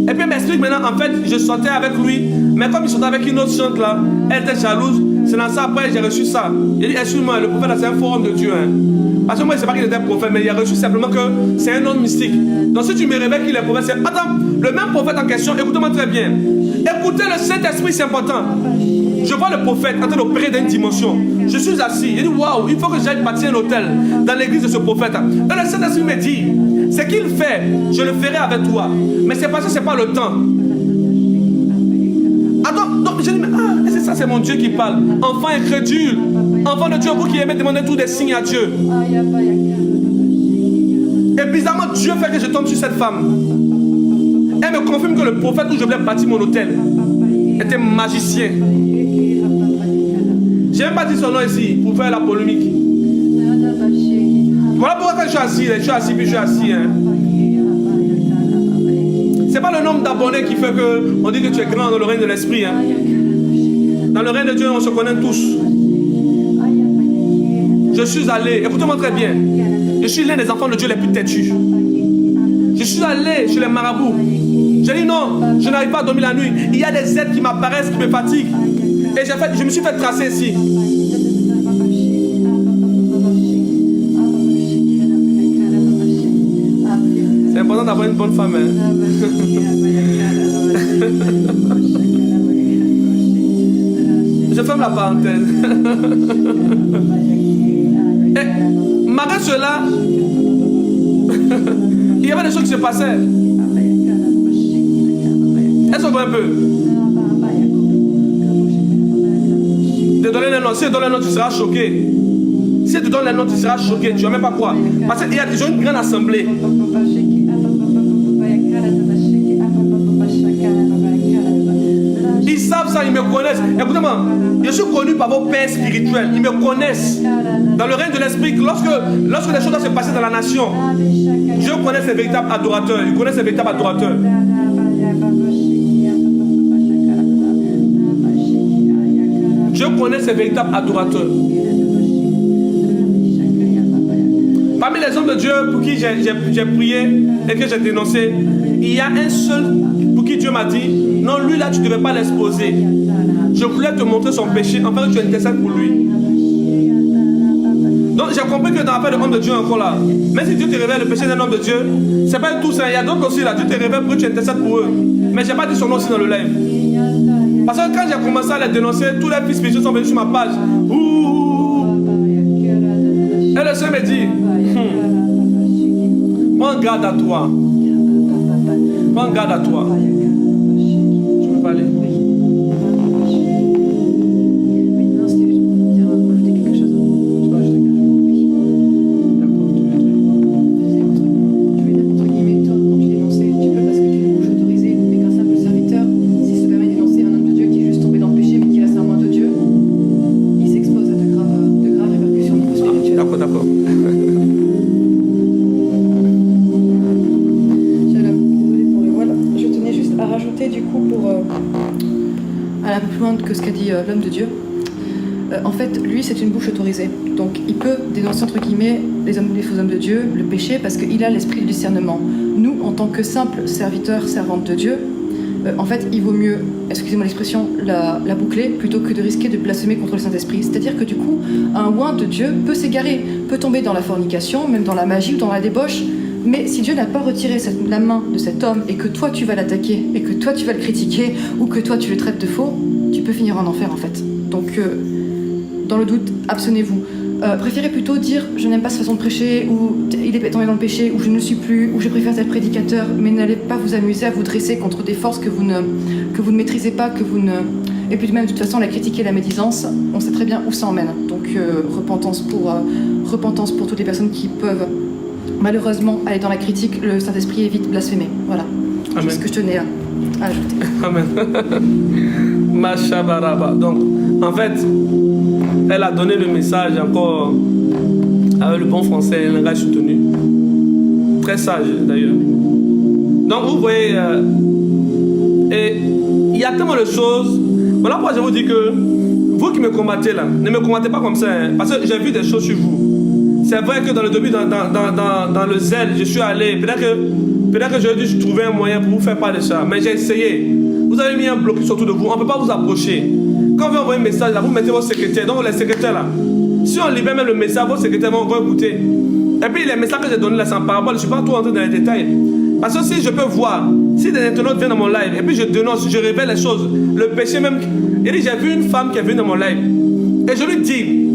Et puis elle m'explique maintenant, en fait, je sortais avec lui, mais comme il sortait avec une autre chante là, elle était jalouse. C'est dans ça, après, j'ai reçu ça. Il dit, excuse-moi, le prophète, c'est un forum de Dieu. Hein. Parce que moi, je ne sais pas qu'il était prophète, mais il a reçu simplement que c'est un nom mystique. Donc si tu me révèles qu'il est prophète, c'est... Attends, le même prophète en question, écoutez-moi très bien. Écoutez le Saint-Esprit, c'est important. Je vois le prophète en train d'opérer dans une dimension. Je suis assis. Il dit, waouh, il faut que j'aille bâtir un hôtel dans l'église de ce prophète. Et le Saint-Esprit me dit, ce qu'il fait, je le ferai avec toi. Mais c'est parce que ce n'est pas le temps. Attends, donc je dis, mais c'est ça, c'est mon Dieu qui parle. Enfant incrédule. Enfant de Dieu, vous qui aimez demander tous des signes à Dieu. Et bizarrement, Dieu fait que je tombe sur cette femme. Elle me confirme que le prophète où je voulais bâtir mon hôtel était magicien. Je n'ai même pas dit son nom ici pour faire la polémique. Voilà pourquoi quand je suis assis, puis je suis assis. Hein. C'est pas le nombre d'abonnés qui fait qu'on dit que tu es grand dans le règne de l'esprit. Hein. Dans le règne de Dieu, on se connaît tous. Je suis allé, écoutez-moi très bien, je suis l'un des enfants de Dieu les plus têtus. Je suis allé chez les marabouts. J'ai dit non, je n'arrive pas à dormir la nuit. Il y a des aides qui m'apparaissent, qui me fatiguent. Et je me suis fait tracer ici. C'est important d'avoir une bonne femme. Hein? Je ferme la parenthèse. Et malgré cela, il y avait des choses qui se passaient. Est-ce qu'on voit un peu? Te donner les noms. Si je donne les noms, tu seras choqué. Si je te donne les noms, tu seras choqué. Tu ne vois même pas quoi. Parce qu'il y a déjà une grande assemblée. Ils savent ça, ils me connaissent. Écoutez-moi, je suis connu par vos pères spirituels. Ils me connaissent. Dans le règne de l'esprit, lorsque les choses doivent se passer dans la nation, Dieu connaît ses véritables adorateurs. Il connaît ses véritables adorateurs. Dieu connaît ses véritables adorateurs. Parmi les hommes de Dieu pour qui j'ai prié et que j'ai dénoncé, il y a un seul pour qui Dieu m'a dit, non, lui là, tu ne devais pas l'exposer. Je voulais te montrer son péché, enfin tu intercèdes pour lui. Donc j'ai compris que dans l'affaire de l'homme de Dieu encore là, même si Dieu te révèle le péché d'un homme de Dieu, c'est pas tout ça, il y a d'autres aussi là, Dieu te révèle pour que tu intercèdes pour eux. Mais je n'ai pas dit son nom aussi dans le live. Parce que quand j'ai commencé à les dénoncer, tous les fils spirituels sont venus sur ma page. Et le Seigneur me dit, prends garde à toi. Prends garde à toi. Tu peux parler? Que ce qu'a dit l'homme de Dieu. En fait, lui, c'est une bouche autorisée. Donc, il peut dénoncer, entre guillemets, les faux hommes de Dieu, le péché, parce qu'il a l'esprit du discernement. Nous, en tant que simples serviteurs, servantes de Dieu, en fait, il vaut mieux, excusez-moi l'expression, la boucler, plutôt que de risquer de blasphémer contre le Saint-Esprit. C'est-à-dire que, du coup, un oint de Dieu peut s'égarer, peut tomber dans la fornication, même dans la magie ou dans la débauche, Mais si Dieu n'a pas retiré la main de cet homme et que toi tu vas l'attaquer, et que toi tu vas le critiquer, ou que toi tu le traites de faux, tu peux finir en enfer en fait. Donc, dans le doute, abstenez-vous. Préférez plutôt dire je n'aime pas cette façon de prêcher, ou il est tombé dans le péché, ou je ne le suis plus, ou je préfère tel prédicateur, mais n'allez pas vous amuser à vous dresser contre des forces que vous ne maîtrisez pas, et puis même de toute façon la critique et la médisance, on sait très bien où ça emmène. Donc repentance pour toutes les personnes qui peuvent malheureusement aller dans la critique, le Saint-Esprit évite blasphémer. Voilà. C'est ce que je tenais à ajouter. Amen. Mashabaraba. Donc, en fait, elle a donné le message encore avec le bon français, un langage soutenu. Très sage d'ailleurs. Donc, vous voyez, et il y a tellement de choses. Voilà pourquoi je vous dis que vous qui me combattez là, ne me combattez pas comme ça, hein, parce que j'ai vu des choses sur vous. C'est vrai que dans le début, dans le zèle, je suis allé. Peut-être que j'aurais dû trouver un moyen pour vous faire part de ça, mais j'ai essayé. Vous avez mis un blocus autour de vous, on ne peut pas vous approcher. Quand on veut envoyer un message là, vous mettez vos secrétaires. Donc les secrétaires là, si on libère même le message, vos secrétaires vont écouter. Et puis les messages que j'ai donnés là, c'est en parabole, je ne suis pas trop entré dans les détails. Parce que si je peux voir, si des internautes viennent dans mon live, et puis je dénonce, je révèle les choses, le péché même. Il dit, j'ai vu une femme qui est venue dans mon live, et je lui dis,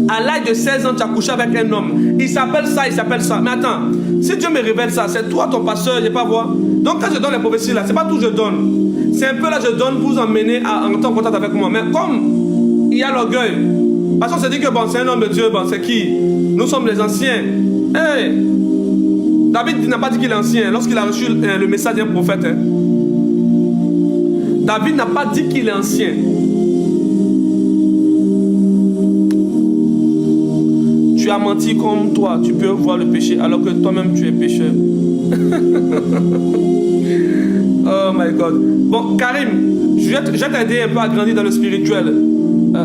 à l'âge de 16 ans, tu as couché avec un homme. Il s'appelle ça, il s'appelle ça. Mais attends, si Dieu me révèle ça, c'est toi ton pasteur, je ne vais pas voir. Donc quand je donne les prophéties là, c'est pas tout que je donne. C'est un peu là, je donne pour vous emmener à entrer en contact avec moi. Mais comme il y a l'orgueil, parce qu'on se dit que bon, c'est un homme de Dieu, bon, c'est qui? Nous sommes les anciens. Hey, David n'a pas dit qu'il est ancien lorsqu'il a reçu le message d'un prophète. Hein. David n'a pas dit qu'il est ancien. Tu as menti comme toi, tu peux voir le péché alors que toi-même tu es pécheur. Oh my God. Bon, Karim, je vais t'aider un peu à grandir dans le spirituel.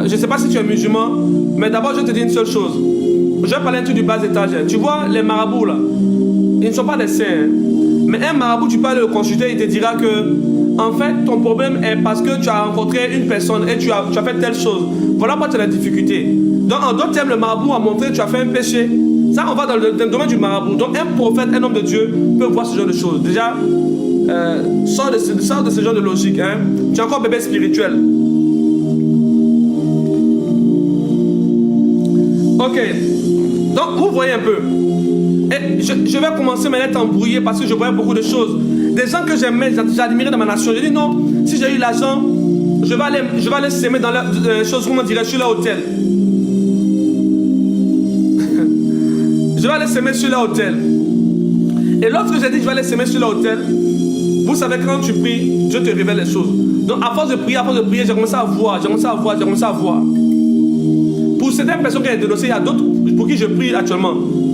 Je ne sais pas si tu es musulman, mais d'abord je vais te dire une seule chose. Je vais parler un truc du bas étage. Tu vois, les marabouts là, ils ne sont pas des saints. Hein. Mais un marabout, tu peux aller le consulter, il te dira que, en fait, ton problème est parce que tu as rencontré une personne et tu as fait telle chose. Voilà pourquoi tu as la difficulté. Donc, en d'autres termes, le marabout a montré que tu as fait un péché. Ça, on va dans le domaine du marabout. Donc, un prophète, un homme de Dieu peut voir ce genre de choses. Déjà, sors de ce genre de logique. Hein. Tu es encore bébé spirituel. Ok. Donc, vous voyez un peu. Et je vais commencer maintenant à être embrouillé parce que je voyais beaucoup de choses. Des gens que j'aimais, j'admirais dans ma nation. Je dis non, si j'ai eu l'argent, je vais aller s'aimer dans les choses, comment dirais-je, sur leur hôtel. Je vais aller s'aimer sur leur hôtel. Et lorsque j'ai dit que je vais aller s'aimer sur leur hôtel, vous savez, quand tu pries, Dieu te révèle les choses. Donc, à force de prier, j'ai commencé à voir. Pour certaines personnes qui ont dénoncé, il y a d'autres pour qui je prie actuellement.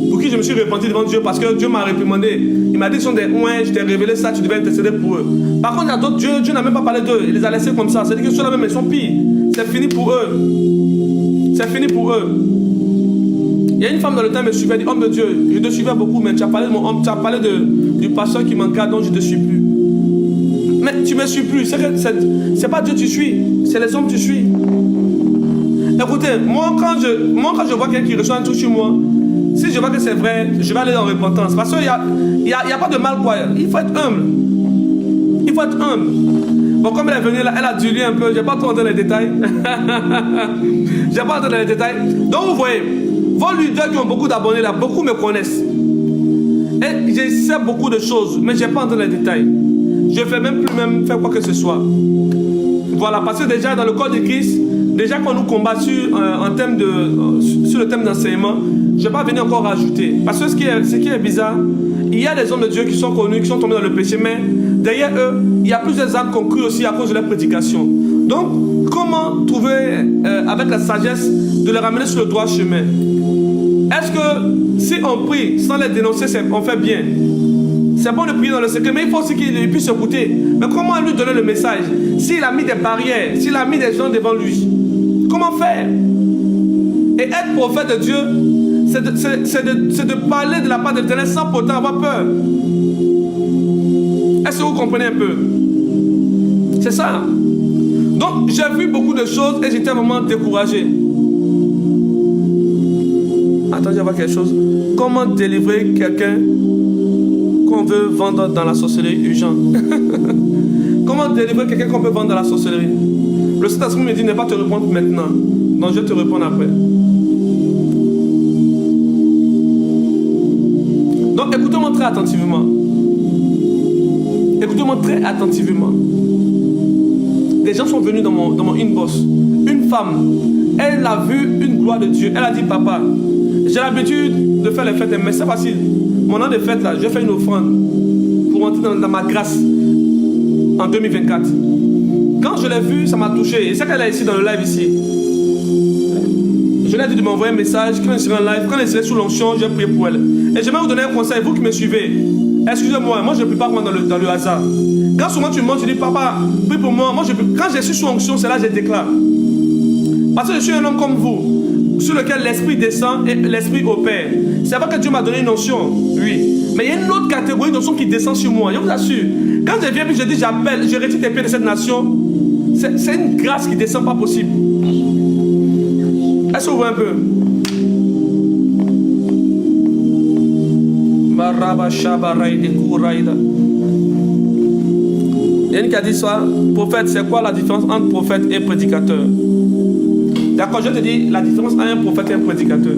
Pour qui je me suis repenti devant Dieu parce que Dieu m'a réprimandé. Il m'a dit, ce sont des ouins, je t'ai révélé ça, tu devais intercéder pour eux. Par contre, il y a d'autres, Dieu n'a même pas parlé d'eux, il les a laissés comme ça. C'est-à-dire que ceux-là même, ils sont pires. C'est fini pour eux. C'est fini pour eux. Il y a une femme dans le temps qui me suivait, elle dit, homme de Dieu, je te suivais beaucoup, mais tu as parlé de mon homme, tu as parlé du pasteur qui m'encadre, donc je ne te suis plus. Mais tu ne me suis plus, c'est pas Dieu que tu suis, c'est les hommes que tu suis. Écoutez, moi quand je vois quelqu'un qui reçoit un truc sur moi, si je vois que c'est vrai, je vais aller dans repentance. Parce qu'il n'y a pas de mal quoi. Il faut être humble. Il faut être humble. Bon, comme elle est venue là, elle a dû lire un peu. Je n'ai pas trop entendu les détails. Je n'ai pas entendu les détails. Donc vous voyez, vos leaders qui ont beaucoup d'abonnés là, beaucoup me connaissent. Et je sais beaucoup de choses, mais je n'ai pas entendu les détails. Je ne fais même plus faire quoi que ce soit. Voilà, parce que déjà dans le corps de Christ, déjà quand on nous combat sur le thème d'enseignement, je ne vais pas venir encore rajouter. Parce que ce qui est bizarre, il y a des hommes de Dieu qui sont connus, qui sont tombés dans le péché, mais derrière eux, il y a plusieurs âmes qui ont cru aussi à cause de leur prédication. Donc, comment trouver, avec la sagesse, de les ramener sur le droit chemin? Est-ce que si on prie sans les dénoncer, on fait bien? C'est bon de prier dans le secret, mais il faut aussi qu'il puisse écouter. Mais comment lui donner le message? S'il a mis des barrières, s'il a mis des gens devant lui, comment faire? Et être prophète de Dieu, c'est de parler de la part de l'Éternel sans pourtant avoir peur. Est-ce que vous comprenez un peu? C'est ça. Donc j'ai vu beaucoup de choses et j'étais vraiment découragé. Attends, je vais voir quelque chose. Comment délivrer quelqu'un qu'on veut vendre dans la sorcellerie urgent? Comment délivrer quelqu'un qu'on peut vendre dans la sorcellerie? Le Saint-Esprit me dit ne pas te répondre maintenant. Donc je vais te répondre après. Donc écoutez-moi très attentivement. Écoutez-moi très attentivement. Des gens sont venus dans mon inbox. Une femme, elle a vu une gloire de Dieu. Elle a dit, papa, j'ai l'habitude de faire les fêtes, mais c'est facile. Mon an de fête, là, je fais une offrande pour entrer dans ma grâce en 2024. Quand je l'ai vue, ça m'a touché. Et c'est qu'elle est ici dans le live ici. Je lui ai dit de m'envoyer un message. Quand elle serait en live, quand elle serait sous l'onction, je vais prier pour elle. Et je vais vous donner un conseil, vous qui me suivez. Excusez-moi, moi je ne prie pas dans le hasard. Quand souvent tu montes, tu dis, papa, prie pour moi. Quand je suis sous onction, c'est là que je déclare. Parce que je suis un homme comme vous, sur lequel l'esprit descend et l'esprit opère. C'est vrai que Dieu m'a donné une onction, oui. Mais il y a une autre catégorie d'onction qui descend sur moi, je vous assure. Quand je viens et je dis, j'appelle, je retire tes pieds de cette nation, c'est une grâce qui descend pas possible. Est-ce que vous voyez un peu? Il y a une qui a dit ça, prophète, c'est quoi la différence entre prophète et prédicateur? D'accord, je te dis la différence entre un prophète et un prédicateur.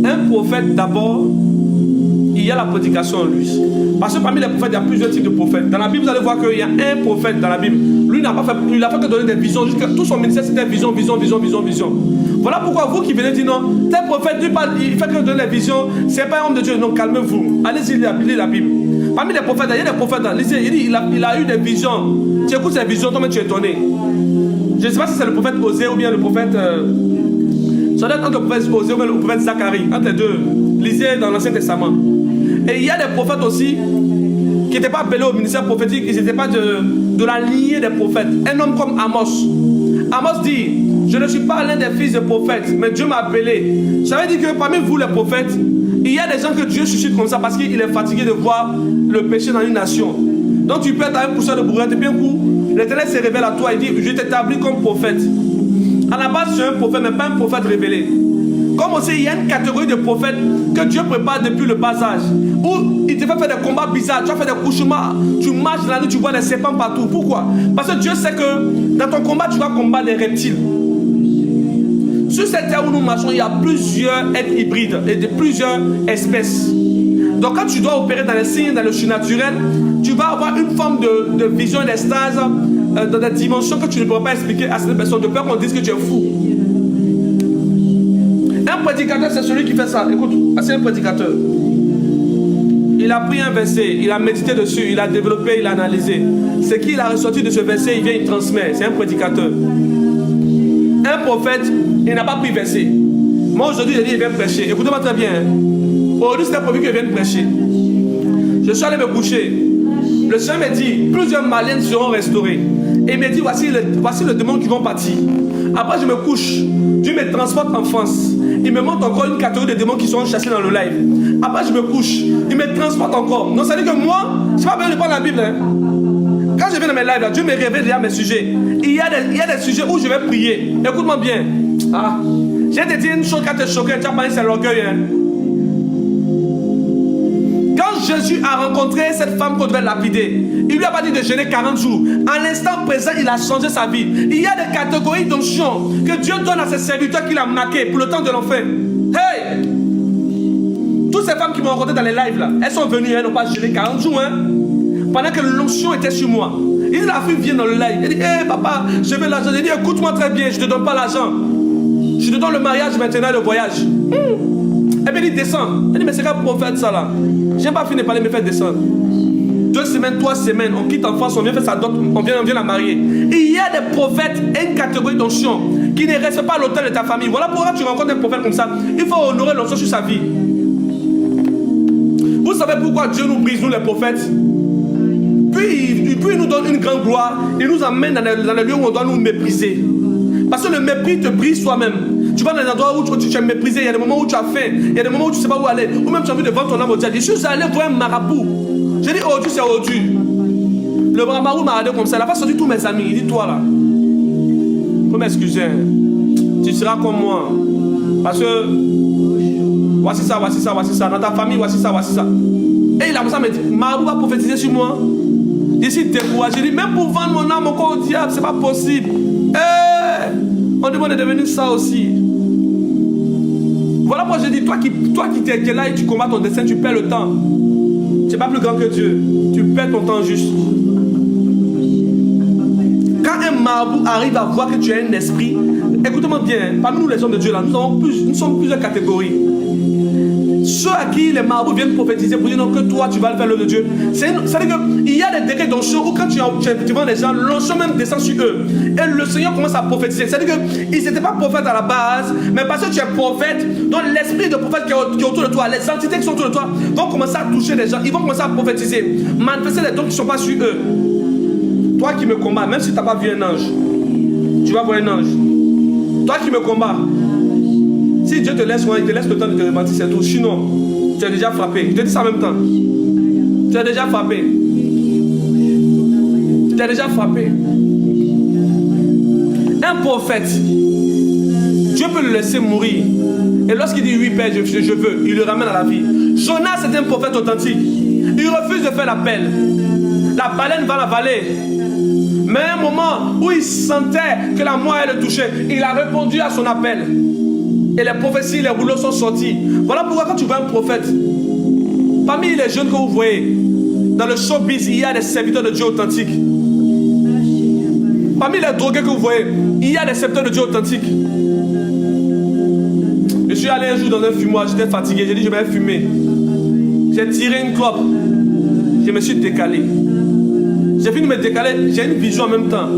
Un prophète, d'abord, il y a la prédication en lui. Parce que parmi les prophètes, il y a plusieurs types de prophètes. Dans la Bible, vous allez voir qu'il y a un prophète dans la Bible. Lui, il n'a fait que donner des visions. Tout son ministère, c'était vision, vision, vision, vision, vision. Voilà pourquoi vous qui venez dire non, tel prophète, lui, il fait que donner des visions. C'est pas un homme de Dieu. Non, calmez-vous. Allez-y, lisez la Bible. Parmi les prophètes, il y a des prophètes. Lisez, il a eu des visions. Tu écoutes ces visions, toi-même, tu es étonné. Je ne sais pas si c'est le prophète Osée ou bien le prophète... ça doit être entre le prophète Osée ou bien le prophète Zacharie. Entre les deux. Lisez dans l'Ancien Testament. Et il y a des prophètes aussi qui n'étaient pas appelés au ministère prophétique. Ils n'étaient pas de la lignée des prophètes. Un homme comme Amos. Amos dit, je ne suis pas l'un des fils de prophètes, mais Dieu m'a appelé. Ça veut dire que parmi vous les prophètes, il y a des gens que Dieu suscite comme ça parce qu'il est fatigué de voir le péché dans une nation. Donc tu peux être un pousseur de brouillette et puis un coup, l'Éternel se révèle à toi et dit, je t'établis comme prophète. À la base, tu es un prophète, mais pas un prophète révélé. Comme aussi, il y a une catégorie de prophètes que Dieu prépare depuis le bas âge. Où il te fait faire des combats bizarres, tu as fait des cauchemars, tu marches dans la nuit, tu vois des serpents partout. Pourquoi? Parce que Dieu sait que dans ton combat, tu vas combattre les reptiles. Sur cette terre où nous marchons, il y a plusieurs êtres hybrides et de plusieurs espèces. Donc quand tu dois opérer dans les signes, dans le surnaturel, tu vas avoir une forme de vision et d'extase dans des dimensions que tu ne pourras pas expliquer à cette personne, de peur qu'on dise que tu es fou. Un prédicateur, c'est celui qui fait ça. Écoute, c'est un prédicateur. Il a pris un verset, il a médité dessus, il a développé, il a analysé. Ce qu'il a ressorti de ce verset, il vient, il transmet. C'est un prédicateur. Un prophète, il n'a pas pris verset. Moi aujourd'hui, j'ai dit, il vient prêcher. Écoutez-moi très bien. Aujourd'hui, c'était prévu qu'il vienne prêcher. Je suis allé me coucher. Le Seigneur m'a dit, plusieurs Maliennes seront restaurées. Et il m'a dit, voici les démons qui vont partir. Après, je me couche. Dieu me transporte en France. Il me montre encore une catégorie de démons qui seront chassés dans le live. Après, je me couche. Il me transporte encore. Donc, ça veut dire que moi, je ne suis pas besoin de prendre la Bible. Hein. Quand je viens dans mes lives, là, Dieu me révèle déjà mes sujets. Il y a des sujets où je vais prier. Écoute-moi bien. Ah. J'ai te dit une chose qui te choqué. Tu as parlé, c'est l'orgueil. Hein. Quand Jésus a rencontré cette femme qu'on devait lapider, il lui a pas dit de jeûner 40 jours. À l'instant présent, il a changé sa vie. Il y a des catégories d'onction que Dieu donne à ses serviteurs qu'il a marqués pour le temps de l'enfer. Hey! Toutes ces femmes qui m'ont rencontré dans les lives là, elles sont venues, elles n'ont pas jeûné 40 jours. Hein, pendant que l'onction était sur moi. Il dit, la fille vient dans le live. Elle dit, hey papa, je veux l'argent. Il dit, écoute-moi très bien, je ne te donne pas l'argent. Je te donne le mariage maintenant, le voyage. Et puis il descend. Elle dit, mais c'est quel prophète ça là? J'ai pas fini de parler, me faire descendre. 2 semaines, 3 semaines, on quitte en France, on vient faire sa dot, on vient la marier. Il y a des prophètes et une catégorie d'onction qui ne restent pas à l'autel de ta famille. Voilà pourquoi tu rencontres un prophète comme ça. Il faut honorer l'onction sur sa vie. Vous savez pourquoi Dieu nous brise, nous les prophètes? Puis il nous donne une grande gloire. Il nous emmène dans les lieux où on doit nous mépriser. Parce que le mépris te brise soi-même. Tu vas dans des endroits où tu es méprisé. Il y a des moments où tu as faim. Il y a des moments où tu ne sais pas où aller. Ou même tu as envie de vendre ton âme au diable. Je suis allé voir un marabout. J'ai dit, oh Dieu, c'est oh Dieu. Le marabout m'a regardé comme ça. Il n'a pas sorti tous mes amis. Il dit, toi là, faut m'excuser. Tu seras comme moi. Parce que voici ça, voici ça, voici ça. Dans ta famille, voici ça, voici ça. Et il a commencé à me dire, Marabout va prophétiser sur moi. Je suis découragé. Je dis, même pour vendre mon âme encore au diable, c'est pas possible. On demande de devenir ça aussi. Voilà pourquoi je dis, toi qui es là et tu combats ton destin, tu perds le temps. Tu n'es pas plus grand que Dieu. Tu perds ton temps juste. Quand un marabout arrive à voir que tu as un esprit, écoutez-moi bien, parmi nous les hommes de Dieu là, nous sommes plusieurs catégories. Ceux à qui les marabouts viennent prophétiser pour dire non, que toi tu vas le faire l'œuvre de Dieu. C'est-à-dire qu'il y a des degrés d'onction où quand tu vois les gens, l'onction même descend sur eux. Et le Seigneur commence à prophétiser. C'est-à-dire qu'ils n'étaient pas prophètes à la base, mais parce que tu es prophète, donc l'esprit de prophète qui est autour de toi, les entités qui sont autour de toi vont commencer à toucher les gens, ils vont commencer à prophétiser, manifester les dons qui ne sont pas sur eux. Toi qui me combats, même si tu n'as pas vu un ange, tu vas voir un ange. Toi qui me combats, si Dieu te laisse, il te laisse le temps de te repentir, c'est tout. Sinon, tu as déjà frappé. Je te dis ça en même temps. Tu as déjà frappé. Tu as déjà frappé. Un prophète, Dieu peut le laisser mourir. Et lorsqu'il dit oui, Père, je veux, il le ramène à la vie. Jonas, c'est un prophète authentique. Il refuse de faire l'appel. La baleine va l'avaler. Mais à un moment où il sentait que la mort allait le toucher, il a répondu à son appel. Et les prophéties, les rouleaux sont sortis. Voilà pourquoi quand tu vois un prophète, parmi les jeunes que vous voyez, dans le showbiz, il y a des serviteurs de Dieu authentiques. Parmi les drogués que vous voyez, il y a des serviteurs de Dieu authentiques. Je suis allé un jour dans un fumoir, j'étais fatigué, j'ai dit je vais fumer. J'ai tiré une clope, je me suis décalé. J'ai fini de me décaler, j'ai une vision en même temps.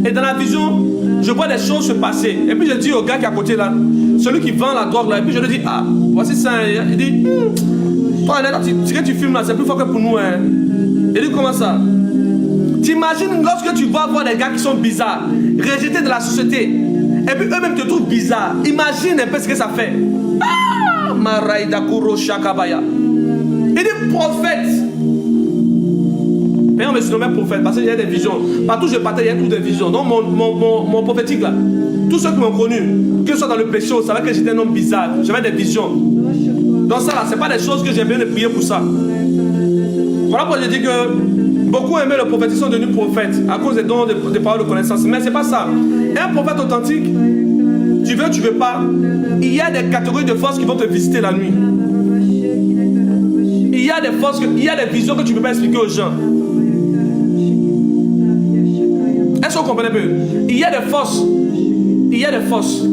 Et dans la vision, je vois des choses se passer. Et puis je dis au gars qui est à côté là, celui qui vend la drogue là, et puis je lui dis, ah, voici ça. Il dit, toi, ce que tu filmes là, c'est plus fort que pour nous. Hein. Il dit, comment ça? T'imagines lorsque tu vas voir des gars qui sont bizarres, rejetés de la société, et puis eux-mêmes te trouvent bizarre. Imagine un peu ce que ça fait. Ah, Maraïda Kuro Shakabaya. Il dit, prophète. Mais on me surnomme prophète parce qu'il y a des visions. Partout où je partais, il y a toutes des visions. Donc mon prophétique là, tous ceux qui m'ont connu, que ce soit dans le péché, savaient que j'étais un homme bizarre. J'avais des visions. Donc ça là, ce n'est pas des choses que j'ai besoin de prier pour ça. Voilà pourquoi je dis que beaucoup aimaient le prophète, ils sont devenus prophètes à cause des dons des paroles de connaissance. Mais ce n'est pas ça. Un prophète authentique, tu veux, tu ne veux pas, il y a des catégories de forces qui vont te visiter la nuit. Il y a des forces, il y a des visions que tu ne peux pas expliquer aux gens. Est-ce que vous comprenez un peu? Il y a des forces. Il y a des forces. Je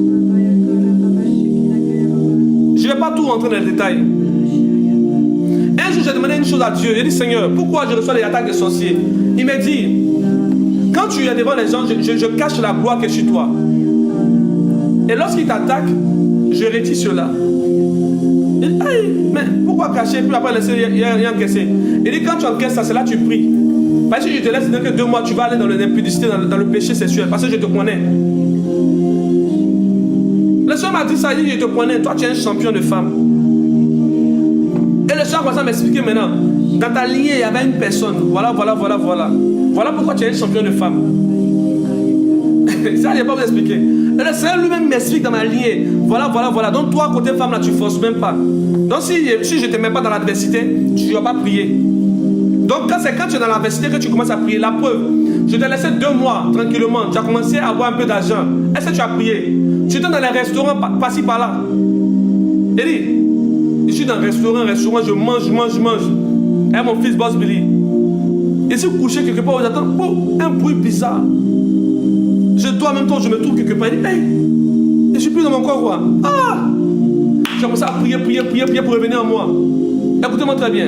ne vais pas tout rentrer dans les détails. Un jour, j'ai demandé une chose à Dieu. J'ai dit, Seigneur, pourquoi je reçois des attaques de sorciers? Il m'a dit, quand tu es devant les gens, je cache la gloire qui est sur toi. Et lorsqu'ils t'attaquent, je retire cela. Il dit, mais pourquoi cacher? Puis après, laisser rien encaisser. Il dit, quand tu encaisses ça, c'est là que tu pries. Parce que je te laisse dire que 2 mois, tu vas aller dans l'impudicité, dans le péché sexuel. Parce que je te connais. Le Seigneur m'a dit ça, il dit, je te connais. Toi, tu es un champion de femmes. Et le Seigneur va m'expliquer maintenant. Dans ta lignée, il y avait une personne. Voilà. Voilà pourquoi tu es un champion de femmes. Ça, je n'ai pas vous expliquer. Et le Seigneur lui-même m'explique dans ma lignée. Voilà. Donc, toi, côté femme, là, tu ne forces même pas. Donc, si je ne te mets pas dans l'adversité, tu ne vas pas prier. Donc c'est quand tu es dans l'adversité que tu commences à prier. La preuve, je t'ai laissé 2 mois tranquillement. Tu as commencé à avoir un peu d'argent. Est-ce que tu as prié? Tu étais dans les restaurants, par-ci, par-là. Il dit, je suis dans un restaurant, je mange. Et mon fils boss Billy. Et si vous couchez quelque part, vous attendez, un bruit bizarre. Je dois en même temps, je me trouve quelque part. Il dit, hey, je suis plus dans mon corps, quoi. Ah! J'ai commencé à prier pour revenir à moi. Écoutez-moi très bien.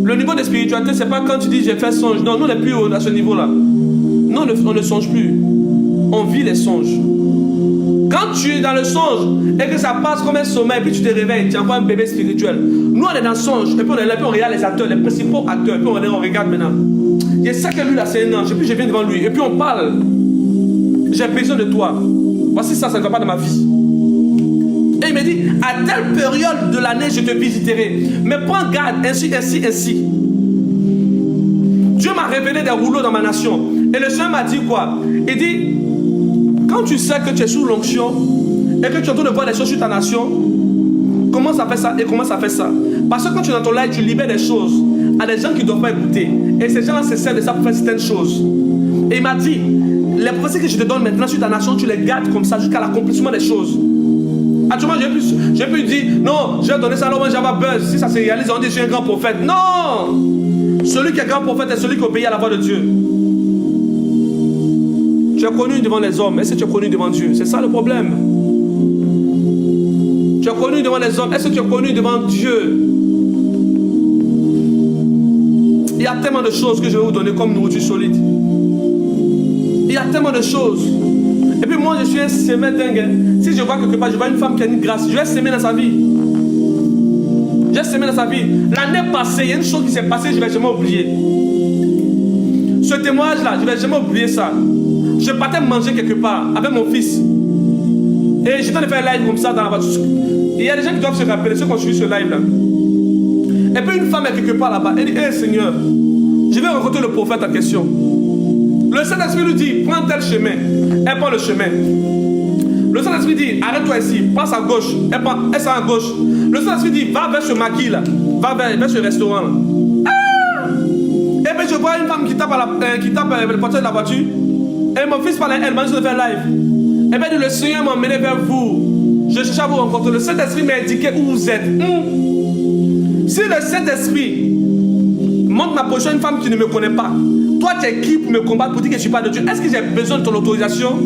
Le niveau de spiritualité, c'est pas quand tu dis j'ai fait songe. Non, nous on n'est plus à ce niveau-là. Non, on ne songe plus. On vit les songes. Quand tu es dans le songe et que ça passe comme un sommeil, puis tu te réveilles, tu envoies un bébé spirituel. Nous on est dans le songe, et puis on est là, puis on regarde les acteurs, les principaux acteurs, et puis on regarde maintenant. Il sais que lui là c'est un ange, et puis je viens devant lui, et puis on parle. J'ai besoin de toi. Voici ça ne va pas dans ma vie. Et il me dit, à telle période de l'année, je te visiterai. Mais prends garde, ainsi. Dieu m'a révélé des rouleaux dans ma nation. Et le Seigneur m'a dit quoi? Il dit, quand tu sais que tu es sous l'onction et que tu es en train de voir les choses sur ta nation, comment ça fait ça et comment ça fait ça? Parce que quand tu es dans ton live, tu libères des choses à des gens qui ne doivent pas écouter. Et ces gens-là se servent de ça pour faire certaines choses. Et il m'a dit, les prophéties que je te donne maintenant sur ta nation, tu les gardes comme ça jusqu'à l'accomplissement des choses. Actuellement, j'ai pu dire, non, je vais donner ça alors moi j'avais buzz. Si ça se réalise, on dit je suis un grand prophète. Non! Celui qui est grand prophète est celui qui obéit à la voix de Dieu. Tu es connu devant les hommes, est-ce que tu es connu devant Dieu? C'est ça le problème. Tu es connu devant les hommes, est-ce que tu es connu devant Dieu? Il y a tellement de choses que je vais vous donner comme nourriture solide. Il y a tellement de choses. Et puis moi, je suis un sémé dingue. Hein. Si je vois quelque part, je vois une femme qui a une grâce, je vais s'aimer dans sa vie. Je vais s'aimer dans sa vie. L'année passée, il y a une chose qui s'est passée, je ne vais jamais oublier. Ce témoignage-là, je ne vais jamais oublier ça. Je partais manger quelque part avec mon fils. Et j'étais en train de faire un live comme ça dans la voiture. Il y a des gens qui doivent se rappeler, ceux qui ont suivi ce live-là. Et puis une femme est quelque part là-bas. Elle dit, hé Seigneur, je vais rencontrer le prophète en question. Le Saint-Esprit lui dit, prends tel chemin. Elle prend le chemin. Le Saint-Esprit dit, arrête-toi ici, passe à gauche. Elle s'en à gauche. Le Saint-Esprit dit, va vers ce maquis là. Va vers ce restaurant là. Ah! Et puis je vois une femme qui tape le portail de la voiture. Et mon fils parle à elle, m'a dit de faire live. Et bien le Seigneur m'a emmené vers vous. Je cherche à vous rencontrer. Le Saint-Esprit m'a indiqué où vous êtes. Si le Saint-Esprit montre ma position à une femme qui ne me connaît pas, toi tu es qui pour me combattre pour dire que je ne suis pas de Dieu? Est-ce que j'ai besoin de ton autorisation?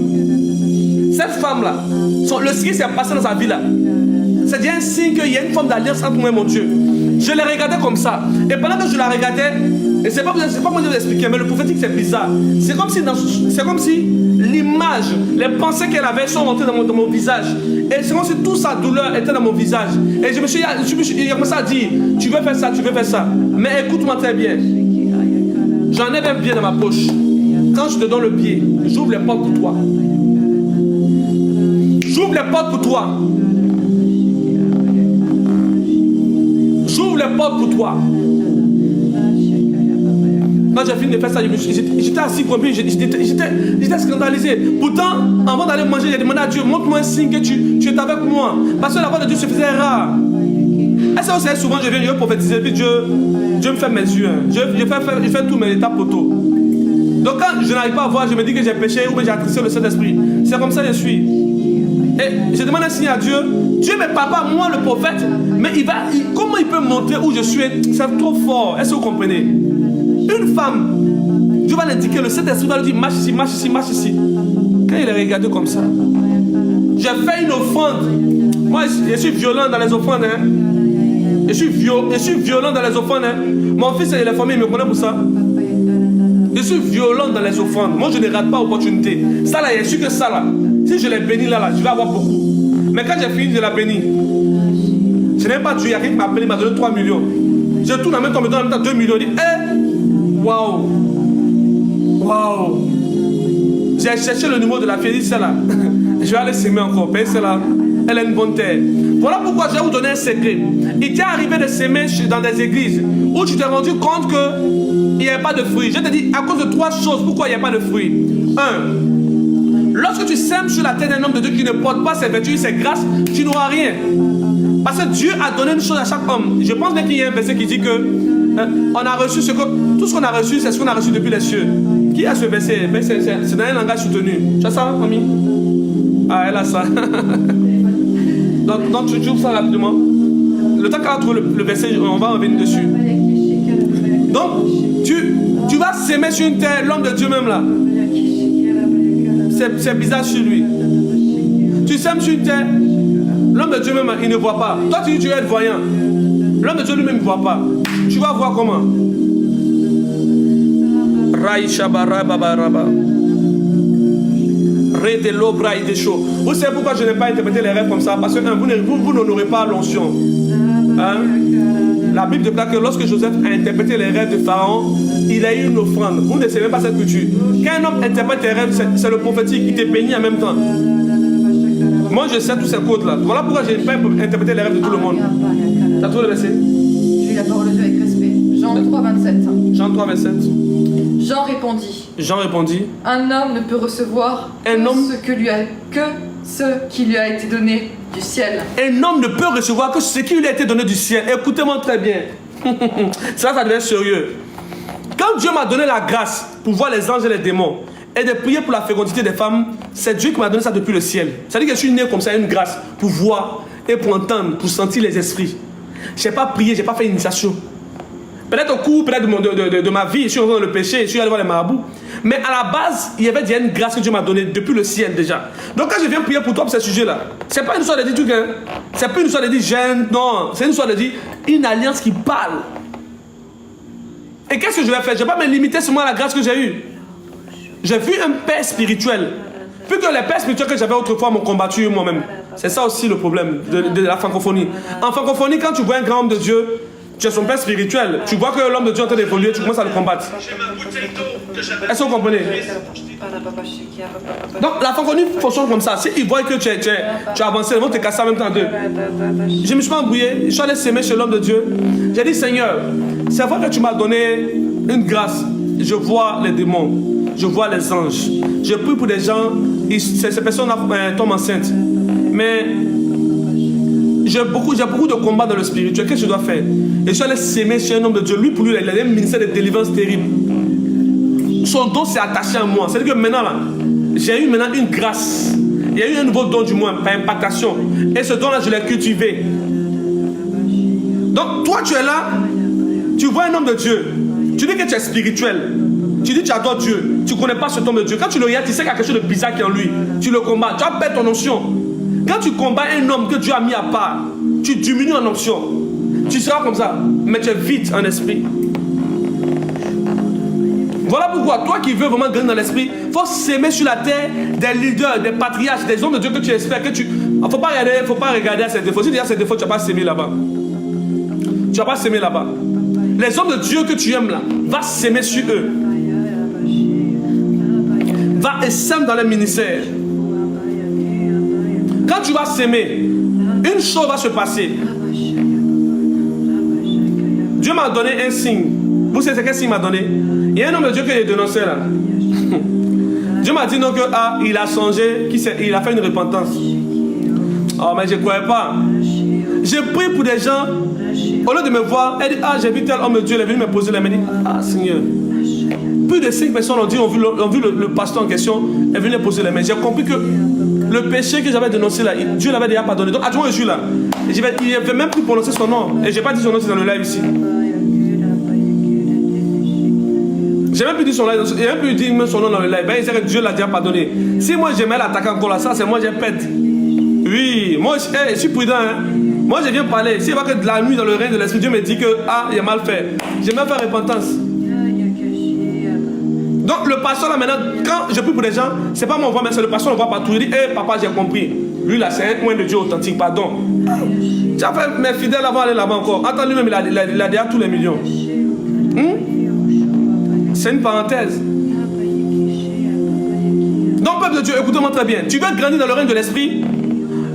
Cette femme-là, le signe s'est passé dans sa vie là. C'est déjà un signe qu'il y a une forme d'alliance entre moi et mon Dieu. Je l'ai regardée comme ça. Et pendant que je la regardais, et c'est pas moi qui vous expliquer, mais le prophétique c'est bizarre. C'est comme si l'image, les pensées qu'elle avait sont rentrées dans mon visage. Et c'est comme si toute sa douleur était dans mon visage. Et j'ai commencé à dire, tu veux faire ça, tu veux faire ça. Mais écoute-moi très bien. J'en ai un pied dans ma poche. Quand je te donne le pied, j'ouvre les portes pour toi. J'ouvre les portes pour toi. J'ouvre les portes pour toi. Quand j'ai fini de faire ça, j'étais assis comme lui, j'étais scandalisé. Pourtant, avant d'aller manger, j'ai demandé à Dieu, montre-moi un signe que tu es avec moi. Parce que la voix de Dieu se faisait rare. Est-ce que vous savez, souvent je viens prophétiser, puis Dieu me fait mes yeux. Je fais tous mes étapes poteaux. Donc quand je n'arrive pas à voir, je me dis que j'ai péché ou que j'ai attristé le Saint-Esprit. C'est comme ça que je suis. Et je demande un signe à Dieu. Dieu me parle pas, moi le prophète, mais comment il peut montrer où je suis? C'est trop fort. Est-ce que vous comprenez? Une femme, Dieu va l'indiquer, le Saint-Esprit va lui dire marche ici, marche ici, marche ici. Quand il est regardé comme ça, j'ai fait une offrande. Moi, je suis violent dans les offrandes. Hein. Je suis violent dans les offrandes. Hein. Mon fils et la famille me connaissent pour ça. Je suis violent dans les offrandes. Moi, je ne rate pas l'opportunité. Ça là, je suis que ça là. Si je les bénis là, je vais avoir beaucoup. Mais quand j'ai fini de la bénir, je n'ai pas Dieu. Il y a quelqu'un qui m'a appelé, il m'a donné 3 millions. Je tourne en même temps, me donne en même temps 2 millions. Je dis, waouh! Waouh! J'ai cherché le numéro de la fille, celle-là. Je vais aller s'aimer encore. Paye celle-là. Elle a une bonne terre. Voilà pourquoi je vais vous donner un secret. Il t'est arrivé de s'aimer dans des églises où tu t'es rendu compte qu'il n'y avait pas de fruits. Je te dis à cause de 3 choses pourquoi il n'y a pas de fruits. 1. Lorsque tu sèmes sur la tête d'un homme de Dieu qui ne porte pas ses vertus, ses grâces, tu n'auras rien. Parce que Dieu a donné une chose à chaque homme. Je pense bien qu'il y a un verset qui dit que on a reçu tout ce qu'on a reçu, c'est ce qu'on a reçu depuis les cieux. Qui a ce verset? C'est dans un langage soutenu. Tu as ça, mamie? Ah, elle a ça. donc tu ouvres ça rapidement. Le temps qu'elle a trouvé le verset, on va revenir dessus. Donc, tu vas s'aimer sur une terre, l'homme de Dieu même là. C'est bizarre sur lui. Tu sèmes sur une terre, l'homme de Dieu même, il ne voit pas. Toi, tu dis tu vas être voyant. L'homme de Dieu lui-même ne voit pas. Tu vas voir comment. Vous savez pourquoi je n'ai pas interprété les rêves comme ça? Parce que vous n'aurez pas l'onction. Hein? La Bible déclare que lorsque Joseph a interprété les rêves de Pharaon, il a eu une offrande. Vous ne savez pas cette culture. Quand un homme interprète les rêves, c'est le prophétique. Il te bénit en même temps. Moi, je sais tous ces codes-là. Voilà pourquoi je n'ai pas interprété les rêves de tout le monde. Tu as trouvé le verset? J'ai eu la parole de Dieu avec respect. Jean 3, 27. Jean 3, 27. Jean répondit. Jean répondit. Un homme ne peut recevoir ce que ce qui lui a été donné du ciel. Un homme ne peut recevoir que ce qui lui a été donné du ciel. Écoutez-moi très bien. Ça devient sérieux. Quand Dieu m'a donné la grâce pour voir les anges et les démons et de prier pour la fécondité des femmes, c'est Dieu qui m'a donné ça depuis le ciel. Ça veut dire que je suis né comme ça, une grâce pour voir et pour entendre, pour sentir les esprits. Je n'ai pas prié, je n'ai pas fait initiation. Peut-être au cours de ma vie, je suis rentré dans le péché, je suis allé voir les marabouts. Mais à la base, il y avait déjà une grâce que Dieu m'a donnée depuis le ciel déjà. Donc quand je viens prier pour toi pour ce sujet-là, ce n'est pas une histoire de dire truc, hein. C'est pas une histoire de dire gêne, non. C'est une histoire de dire une alliance qui parle. Et qu'est-ce que je vais faire? Je ne vais pas me limiter seulement à la grâce que j'ai eue. J'ai vu un père spirituel. Plus que les pères spirituels que j'avais autrefois m'ont combattu moi-même. C'est ça aussi le problème de la francophonie. En francophonie, quand tu vois un grand homme de Dieu, tu es son père spirituel. Tu vois que l'homme de Dieu est en train d'évoluer, tu commences à le combattre. Est-ce que vous comprenez? Donc la francophonie fonctionne comme ça. S'ils voient que tu as avancé, ils vont te casser en même temps deux. Je me suis pas embrouillé, je suis allé s'aimer chez l'homme de Dieu. J'ai dit, Seigneur, c'est vrai que tu m'as donné une grâce. Je vois les démons, je vois les anges. Je prie pour des gens, ces personnes tombent enceintes. Mais j'ai beaucoup de combats dans le spirituel. Qu'est-ce que je dois faire? Et je suis allé s'aimer chez un homme de Dieu. Lui, pour lui, il a un ministère de délivrance terrible. Son don s'est attaché à moi. C'est-à-dire que maintenant, là, j'ai eu maintenant une grâce. Il y a eu un nouveau don du moins, par impactation. Et ce don-là, je l'ai cultivé. Donc, toi, tu es là, tu vois un homme de Dieu. Tu dis que tu es spirituel. Tu dis que tu adores Dieu. Tu ne connais pas cet homme de Dieu. Quand tu le regardes, tu sais qu'il y a quelque chose de bizarre qui est en lui. Tu le combats. Tu as perdu ton onction. Quand tu combats un homme que Dieu a mis à part, tu diminues en onction. Tu seras comme ça. Mais tu es vite en esprit. Voilà pourquoi, toi qui veux vraiment gagner dans l'esprit, il faut s'aimer sur la terre des leaders, des patriarches, des hommes de Dieu que tu espères. Il ne faut pas regarder à ces défauts. Si tu dis à ces défauts, tu ne vas pas s'aimer là-bas. Tu ne vas pas s'aimer là-bas. Les hommes de Dieu que tu aimes là, va s'aimer sur eux. Va et sème dans le ministère. Quand tu vas s'aimer, une chose va se passer. Dieu m'a donné un signe. Vous savez quel signe m'a donné? Il y a un homme de Dieu que j'ai dénoncé là. Dieu m'a dit donc il a changé, il a fait une repentance. Oh mais je ne croyais pas. J'ai prié pour des gens. Au lieu de me voir, elle dit, j'ai vu tel homme de Dieu, il est venu me poser la main. Elle dit, Seigneur. Plus de 5 personnes ont vu le pasteur en question, elle est venue me poser la main. J'ai compris que le péché que j'avais dénoncé là, Dieu l'avait déjà pardonné. Donc, à tout moment, je suis là. Et il ne veut même plus prononcer son nom. Et je n'ai pas dit son nom, c'est dans le live ici. J'ai même plus dit son nom, il n'a même plus dit son nom dans le live. Ben, il sait que Dieu l'a déjà pardonné. Si moi j'aimais l'attaquer encore là, ça c'est moi j'ai pète. Oui, moi je suis prudent. Hein. Moi je viens parler. S'il va que de la nuit dans le règne de l'esprit, Dieu me dit que il a mal fait. J'ai même fait repentance. Donc le pasteur là maintenant, quand je prie pour des gens, c'est pas mon voix, mais c'est le pasteur, on voit partout. Il dit, papa, j'ai compris. Lui là, c'est un point de Dieu authentique, pardon. Tu as fait mes fidèles avant d'aller là-bas encore. Attends, lui-même, il a déjà tous les millions. C'est une parenthèse. Donc, peuple de Dieu, écoutez-moi très bien. Tu veux grandir dans le règne de l'esprit?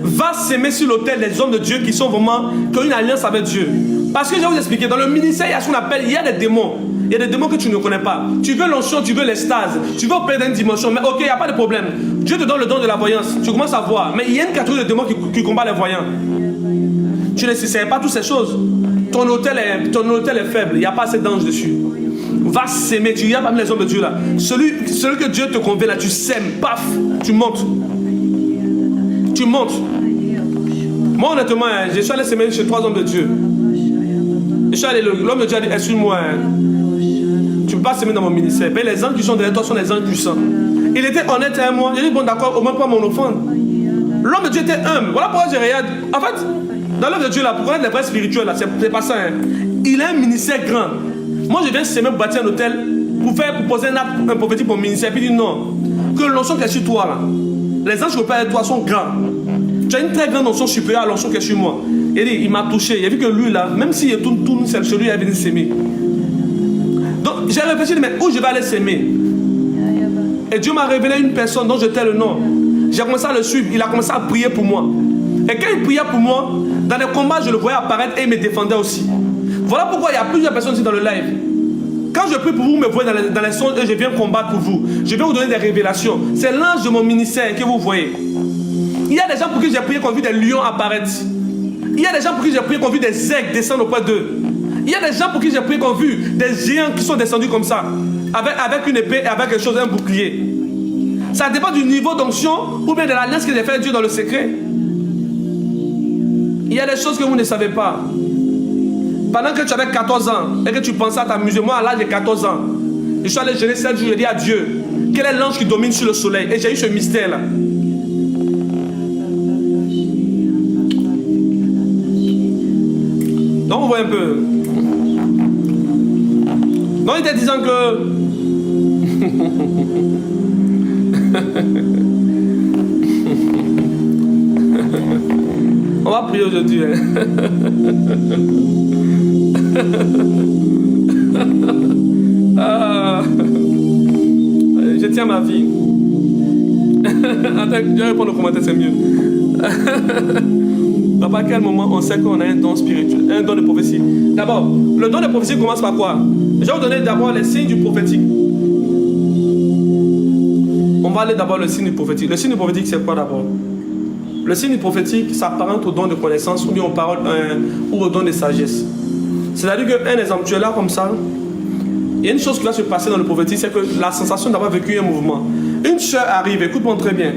Va s'aimer sur l'autel des hommes de Dieu qui sont vraiment, qui ont une alliance avec Dieu. Parce que je vais vous expliquer, dans le ministère, il y a ce qu'on appelle, il y a des démons. Il y a des démons que tu ne connais pas. Tu veux l'onction, tu veux l'extase, tu veux opérer dans une dimension. Mais ok, il n'y a pas de problème. Dieu te donne le don de la voyance. Tu commences à voir. Mais il y a une catégorie de démons qui combat les voyants. Tu ne sais pas toutes ces choses. Ton hôtel est faible. Il n'y a pas assez d'anges dessus. Va s'aimer. Tu regardes parmi les hommes de Dieu là. Celui que Dieu te convainc là, tu sèmes. Paf, tu montes. Tu montes. Moi honnêtement, je suis allé s'aimer chez 3 hommes de Dieu. Je suis allé, l'homme de Dieu a dit, excuse-moi. Tu ne peux pas s'aimer dans mon ministère. Mais les anges qui sont derrière toi sont les anges puissants. Il était honnête avec moi. J'ai dit, bon d'accord, au moins pas mon offrande. L'homme de Dieu était humble. Voilà pourquoi je regarde. En fait, dans l'homme de Dieu là, pour connaître les vrais spirituels là, c'est pas ça. Hein. Il a un ministère grand. Moi je viens s'aimer pour bâtir un hôtel, pour poser un acte prophétique pour mon ministère. Puis il dit non. Que l'onction qui est sur toi là, les anges qui opèrent avec toi sont grands. Tu as une très grande onction supérieure à l'onction qui est sur moi. Il m'a touché. Il a vu que lui là, même s'il tourne seul chez lui, il est venu s'aimer. Donc j'ai réfléchi, mais où je vais aller s'aimer? Et Dieu m'a révélé une personne dont je tais le nom. J'ai commencé à le suivre. Il a commencé à prier pour moi. Et quand il priait pour moi, dans les combats, je le voyais apparaître et il me défendait aussi. Voilà pourquoi il y a plusieurs personnes ici dans le live. Quand je prie pour vous, vous me voyez dans les songes et je viens combattre pour vous. Je viens vous donner des révélations. C'est l'ange de mon ministère que vous voyez. Il y a des gens pour qui j'ai prié qu'on vit des lions apparaître. Il y a des gens pour qui j'ai prié qu'on vit des aigles descendre auprès d'eux. Il y a des gens pour qui j'ai prié qu'on vu des géants qui sont descendus comme ça, avec une épée et avec quelque chose, un bouclier. Ça dépend du niveau d'onction ou bien de l'alliance que j'ai fait Dieu dans le secret. Il y a des choses que vous ne savez pas. Pendant que tu avais 14 ans et que tu pensais à t'amuser, moi à l'âge de 14 ans, je suis allé jeûner 7 jours, j'ai dit à Dieu, quel est l'ange qui domine sur le soleil? Et j'ai eu ce mystère-là. Donc on voit un peu. Donc il était disant que on va prier aujourd'hui. Ah, je tiens ma vie. Attends, je vais répondre aux commentaires, c'est mieux. À quel moment on sait qu'on a un don spirituel, un don de prophétie? D'abord, le don de prophétie commence par quoi? Je vais vous donner d'abord les signes du prophétique. On va aller d'abord le signe du prophétique. Le signe du prophétique, c'est quoi d'abord? Le signe du prophétique s'apparente au don de connaissance ou bien ou au don de sagesse. C'est-à-dire qu'un exemple, tu es là comme ça. Il y a une chose qui va se passer dans le prophétique, c'est que la sensation d'avoir vécu un mouvement. Une soeur arrive, écoute-moi très bien.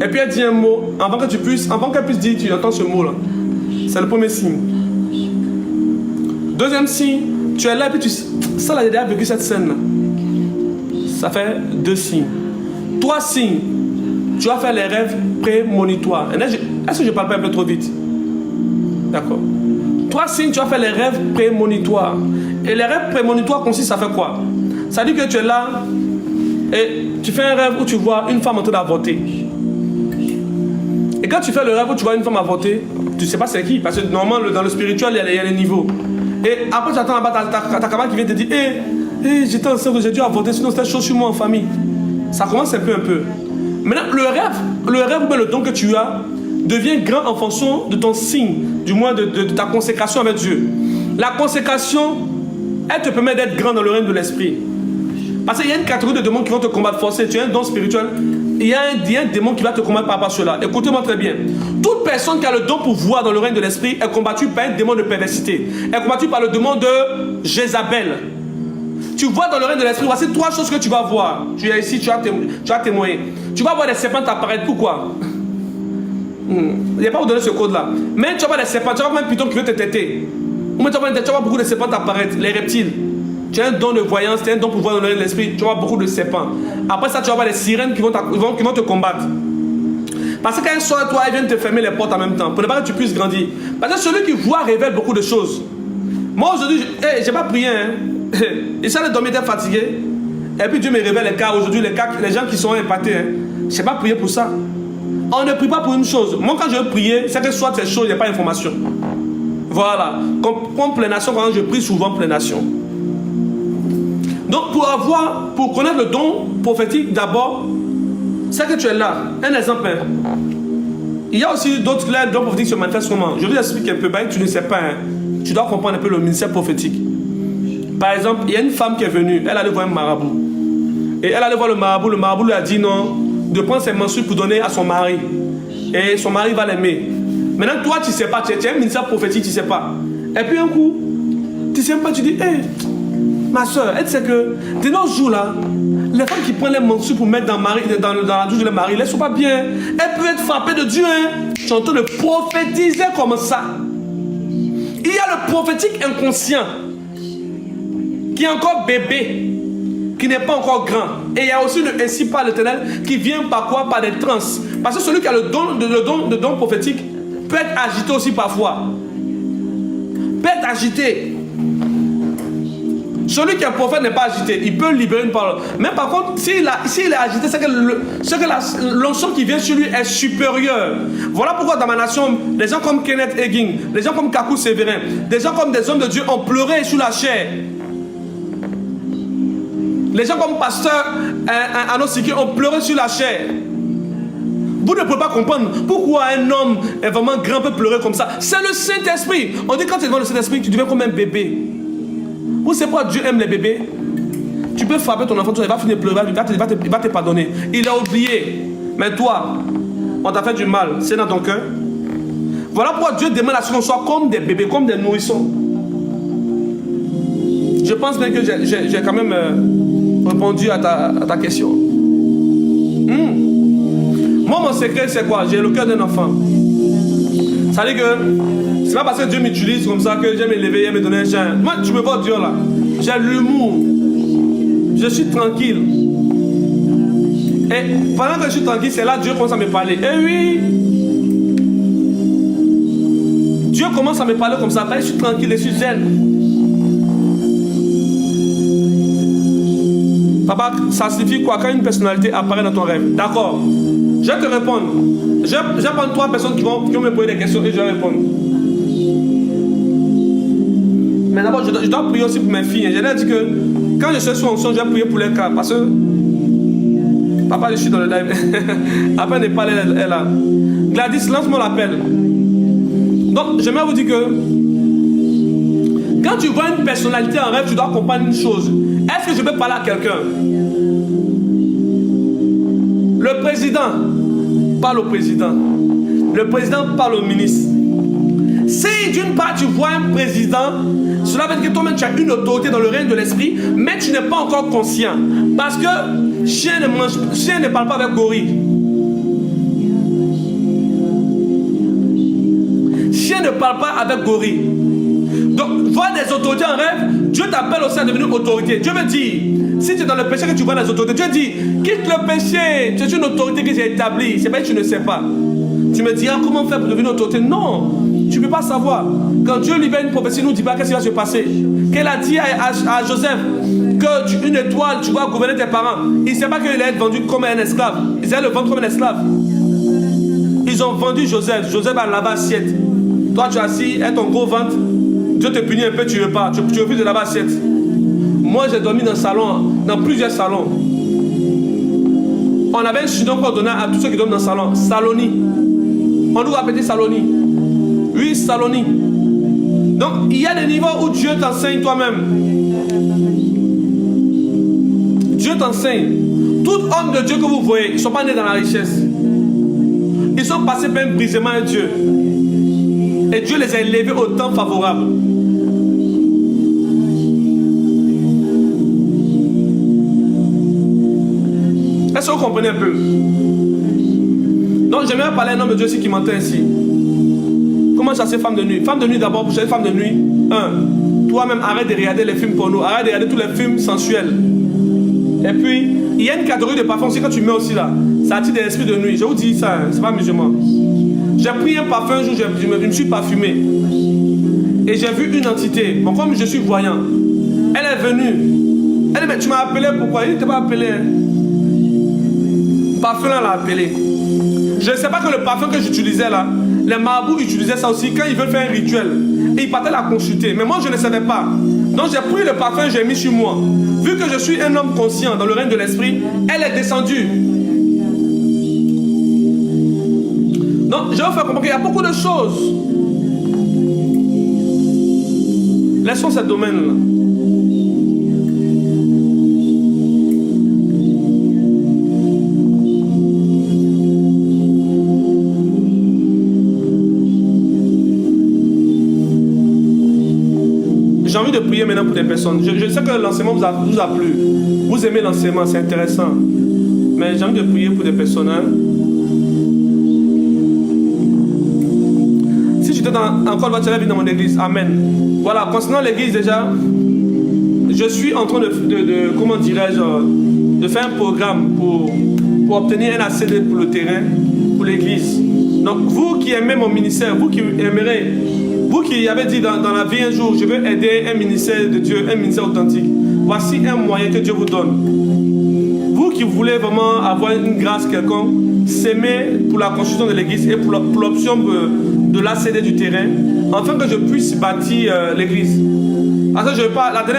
Et puis elle dit un mot, avant qu'elle puisse dire, tu entends ce mot-là. C'est le premier signe. Deuxième signe, tu es là et puis tu ça là, j'ai déjà vécu cette scène-là. Ça fait 2 signes. 3 signes, tu vas faire les rêves prémonitoires. Est-ce que je parle pas un peu trop vite? D'accord. 3 signes, tu vas faire les rêves prémonitoires. Et les rêves prémonitoires consistent à faire quoi? Ça dit que tu es là et tu fais un rêve où tu vois une femme en train d'avorter. Et quand tu fais le rêve où tu vois une femme avorter, tu ne sais pas c'est qui, parce que normalement dans le spirituel il y a les niveaux. Et après tu attends là-bas ta camarade qui vient te dire j'étais enceinte, j'ai dû avorter, sinon c'était chaud sur moi en famille. Ça commence un peu. Maintenant le rêve ou bien le don que tu as devient grand en fonction de ton signe, du moins de ta consécration avec Dieu. La consécration, elle te permet d'être grand dans le règne de l'esprit. Parce qu'il y a une catégorie de démons qui vont te combattre forcé. Tu as un don spirituel, il y a un démon qui va te combattre par rapport à cela. Écoutez-moi très bien. Toute personne qui a le don pour voir dans le règne de l'esprit est combattue par un démon de perversité. Elle est combattue par le démon de Jézabel. Tu vois dans le règne de l'esprit, voici 3 choses que tu vas voir. Tu es ici, tu as témoigné. Tu vas voir des serpents apparaître. Pourquoi? Il n'y a pas vous donner ce code-là. Mais tu vas voir des serpents, tu vas voir un python qui veut te têter. Ou tu vas voir beaucoup de serpents apparaître, les reptiles. Tu as un don de voyance, tu as un don pour voir dans l'esprit, tu vas voir beaucoup de serpents. Après ça, tu vas voir les sirènes qui vont te combattre. Parce qu'un soir, toi, ils viennent te fermer les portes en même temps, pour ne pas que tu puisses grandir. Parce que celui qui voit révèle beaucoup de choses. Moi, aujourd'hui, je n'ai pas prié. J'essaie de dormir, d'être fatigué. Et puis Dieu me révèle les cas. Aujourd'hui, les gens qui sont impactés, je n'ai pas prié pour ça. On ne prie pas pour une chose. Moi, quand je veux prier, c'est que soit ces choses, il n'y a pas d'information. Voilà. Comme plénation, quand je prie souvent plénation. Donc, pour connaître le don prophétique, d'abord, c'est que tu es là. Un exemple. Il y a aussi d'autres dons prophétiques qui se manifestent comment? Je vous explique un peu, tu ne sais pas. Tu dois comprendre un peu le ministère prophétique. Par exemple, il y a une femme qui est venue, elle allait voir un marabout. Et elle allait voir le marabout lui a dit non, de prendre ses menstrues pour donner à son mari. Et son mari va l'aimer. Maintenant, toi, tu ne sais pas, tu es un ministère prophétique, tu ne sais pas. Et puis un coup, tu ne sais pas, tu dis, ma soeur, elle sait que de nos jours là, les femmes qui prennent les menstrues pour mettre dans la douche de leur mari, elles ne sont pas bien. Elles peuvent être frappées de Dieu. Je suis en train de prophétiser comme ça. Il y a le prophétique inconscient qui est encore bébé, qui n'est pas encore grand. Et il y a aussi le ainsi par l'Éternel qui vient par quoi? Par des trans. Parce que celui qui a le don prophétique peut être agité aussi parfois. Peut être agité. Celui qui est prophète n'est pas agité, il peut libérer une parole. Mais par contre, s'il est agité, c'est que l'onction qui vient sur lui est supérieure. Voilà pourquoi dans ma nation, les gens comme Kenneth Hagin, les gens comme Kakou Sévérin, des gens comme des hommes de Dieu ont pleuré sous la chair. Les gens comme pasteur Anosiki ont pleuré sur la chair. Vous ne pouvez pas comprendre pourquoi un homme est vraiment grand peut pleurer comme ça. C'est le Saint-Esprit. On dit quand tu es devant le Saint-Esprit, tu deviens comme un bébé. Vous savez pourquoi Dieu aime les bébés? Tu peux frapper ton enfant, il va finir pleurer, il va te pardonner. Il a oublié. Mais toi, on t'a fait du mal, c'est dans ton cœur. Voilà pourquoi Dieu demande à ce qu'on soit comme des bébés, comme des nourrissons. Je pense bien que j'ai quand même répondu à ta question. Moi, mon secret, c'est quoi? J'ai le cœur d'un enfant. Ça veut dire que c'est pas parce que Dieu m'utilise comme ça que j'aime m'élever et me donner un chien. Moi, tu me vois Dieu là. J'ai l'humour. Je suis tranquille. Et pendant que je suis tranquille, c'est là que Dieu commence à me parler. Eh oui! Dieu commence à me parler comme ça. Je suis tranquille, je suis zen. Papa, ça signifie quoi quand une personnalité apparaît dans ton rêve? D'accord. Je vais te répondre. Je vais prendre 3 personnes qui vont me poser des questions et je vais répondre. Mais d'abord, je dois prier aussi pour mes filles. Je leur ai dit que quand je suis sous onction, je vais prier pour les cas. Parce que papa, je suis dans le live. Après, n'est pas elle est là. Gladys, lance-moi l'appel. Donc, j'aimerais vous dire que quand tu vois une personnalité en rêve, tu dois comprendre une chose. Est-ce que je peux parler à quelqu'un? Le président parle au président. Le président parle au ministre. Si d'une part tu vois un président, cela veut dire que toi-même tu as une autorité dans le règne de l'esprit, mais tu n'es pas encore conscient. Parce que chien ne parle pas avec gorille. Chien ne parle pas avec gorille. Donc, voir des autorités en rêve, Dieu t'appelle aussi à devenir autorité. Dieu me dit, si tu es dans le péché que tu vois les autorités, Dieu dit, quitte le péché, c'est une autorité que j'ai établie. C'est pas que tu ne sais pas. Tu me diras comment faire pour devenir autorité. Non, tu ne peux pas savoir. Quand Dieu libère une prophétie, il ne nous dit pas qu'est-ce qui va se passer. Qu'elle a dit à Joseph que une étoile, tu vas gouverner tes parents. Il ne sait pas qu'il allait être vendu comme un esclave. Ils allaient le vendre comme un esclave. Ils ont vendu Joseph. Joseph a lavé assiette. Toi, tu es assis, et ton gros ventre. Dieu te punit un peu, tu ne veux pas. Tu refuses de laver assiette. Moi, j'ai dormi dans le salon, dans plusieurs salons. On avait un surnom qu'on donnait à tous ceux qui dorment dans le salon. Saloni. On nous appelait Saloni. Oui, Saloni. Donc, il y a des niveaux où Dieu t'enseigne toi-même. Dieu t'enseigne. Tout homme de Dieu que vous voyez, ils ne sont pas nés dans la richesse. Ils sont passés par un brisement à Dieu. Et Dieu les a élevés au temps favorable. Est-ce que vous comprenez un peu? Donc j'aimerais parler à un homme de Dieu aussi qui m'entend ici. Comment chasser femme de nuit? Femme de nuit d'abord, pour chasser femme de nuit. Toi-même arrête de regarder les films porno, arrête de regarder tous les films sensuels. Et puis, il y a une catégorie de parfums aussi quand tu mets aussi là. Ça attire des esprits de nuit. Je vous dis ça, hein, c'est pas musulman. J'ai pris un parfum un jour, je me suis parfumé. Et j'ai vu une entité. Bon, comme je suis voyant, elle est venue. Elle dit, mais tu m'as appelé pourquoi? Il ne t'a pas appelé. Hein. Parfum là l'a appelé. Je ne sais pas que le parfum que j'utilisais là, les marabouts utilisaient ça aussi quand ils veulent faire un rituel. Et ils partaient la consulter. Mais moi je ne savais pas. Donc j'ai pris le parfum, j'ai mis sur moi. Vu que je suis un homme conscient dans le règne de l'esprit, elle est descendue. Donc je vais vous faire comprendre qu'il y a beaucoup de choses. Laissons ce domaine-là. J'ai envie de prier maintenant pour des personnes. Je sais que l'enseignement vous a plu. Vous aimez l'enseignement, c'est intéressant. Mais j'ai envie de prier pour des personnes. Hein. Si tu étais encore tu allais venir dans mon église. Amen. Voilà, concernant l'église déjà, je suis en train de comment dirais-je, de faire un programme pour obtenir un ACD pour le terrain, pour l'église. Donc vous qui aimez mon ministère, vous qui aimerez, vous qui avez dit dans la vie un jour, je veux aider un ministère de Dieu, un ministère authentique. Voici un moyen que Dieu vous donne. Vous qui voulez vraiment avoir une grâce quelconque, s'aimer pour la construction de l'église et pour l'option de l'ACD du terrain, afin que je puisse bâtir l'église. Parce que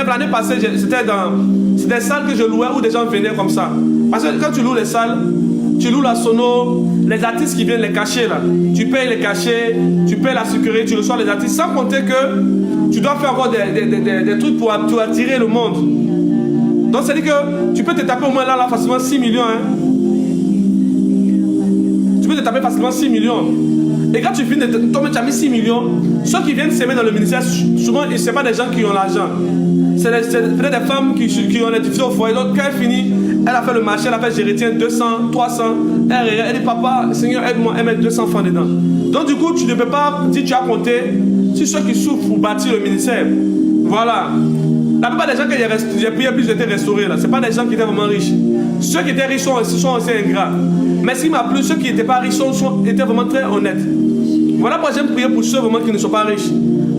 l'année passée, c'était des salles que je louais où des gens venaient comme ça. Parce que quand tu loues les salles, tu loues la sono, les artistes qui viennent les cacher là. Tu payes les cachets, tu payes la sécurité, tu reçois les artistes, sans compter que tu dois faire encore des trucs pour attirer le monde. Donc ça dit que tu peux te taper au moins là facilement 6 millions. Hein. Tu peux te taper facilement 6 millions. Et quand tu finis de tomber, tu as mis 6 millions. Ceux qui viennent s'aimer dans le ministère, souvent, ce n'est pas des gens qui ont l'argent. C'est peut-être des femmes qui ont des difficultés au foyer. Donc quand elle finit, elle a fait le marché, elle a fait j'ai retiens 200, 300. Elle dit papa, Seigneur, aide-moi, elle met 200 francs dedans. Donc du coup, tu ne peux pas dire tu as compté sur ceux qui souffrent pour bâtir le ministère. Voilà. La plupart des gens que j'ai prié plus étaient restaurés là. Ce n'est pas des gens qui étaient vraiment riches. Ceux qui étaient riches sont aussi ingrats. Mais ce qui m'a plu, ceux qui n'étaient pas riches étaient vraiment très honnêtes. Voilà pourquoi j'aime prier pour ceux vraiment qui ne sont pas riches.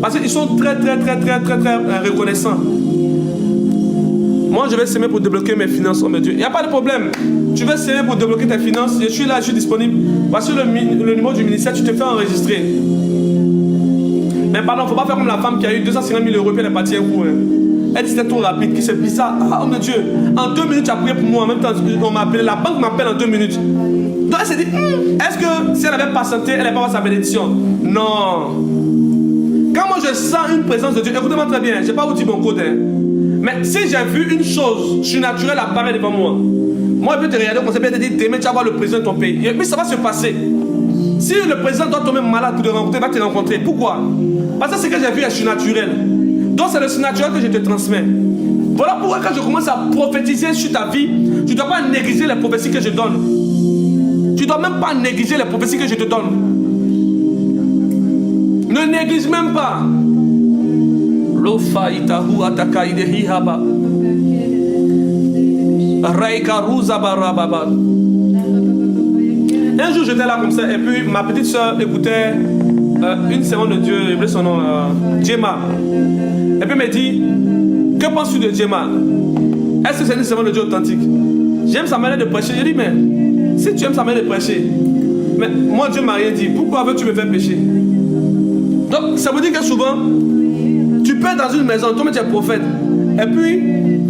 Parce qu'ils sont très reconnaissants. Moi, je vais s'aimer pour débloquer mes finances, oh mon Dieu. Il n'y a pas de problème. Tu veux s'aimer pour débloquer tes finances, je suis là, je suis disponible. Voici le numéro du ministère, tu te fais enregistrer. Mais pardon, il ne faut pas faire comme la femme qui a eu 250 000 euros et elle est partie un coup. Hein. Elle dit c'était trop rapide, c'est bizarre. Ah, oh mon Dieu, en 2 minutes, tu as prié pour moi. En même temps, on m'a appelé, la banque m'appelle en 2 minutes. Donc elle s'est dit, est-ce que si elle avait patienté, elle n'allait pas avoir sa bénédiction? Non. Quand moi je sens une présence de Dieu, écoutez-moi très bien, je ne sais pas vous dire mon code. Hein. Mais si j'ai vu une chose surnaturelle apparaître devant moi, moi je peux te regarder comme ça, je peux te dire, demain tu vas voir le président de ton pays. Et puis ça va se passer. Si le président doit tomber malade pour te rencontrer, il va te rencontrer. Pourquoi? Parce que ce que j'ai vu est surnaturel. Donc c'est le surnaturel que je te transmets. Voilà pourquoi quand je commence à prophétiser sur ta vie, tu ne dois pas négliger les prophéties que je donne. Tu ne dois même pas négliger les prophéties que je te donne. Ne néglige même pas. Un jour j'étais là comme ça et puis ma petite soeur écoutait une servante de Dieu, j'ai oublié son nom, Djema. Et puis elle me dit, que penses-tu de Djema? Est-ce que c'est une servante de Dieu authentique? J'aime sa manière de prêcher. Je dis, mais si tu aimes sa manière de prêcher, mais moi Dieu m'a rien dit, pourquoi veux-tu me faire pécher? Donc ça veut dire que souvent, tu peux être dans une maison, toi tu es prophète, et puis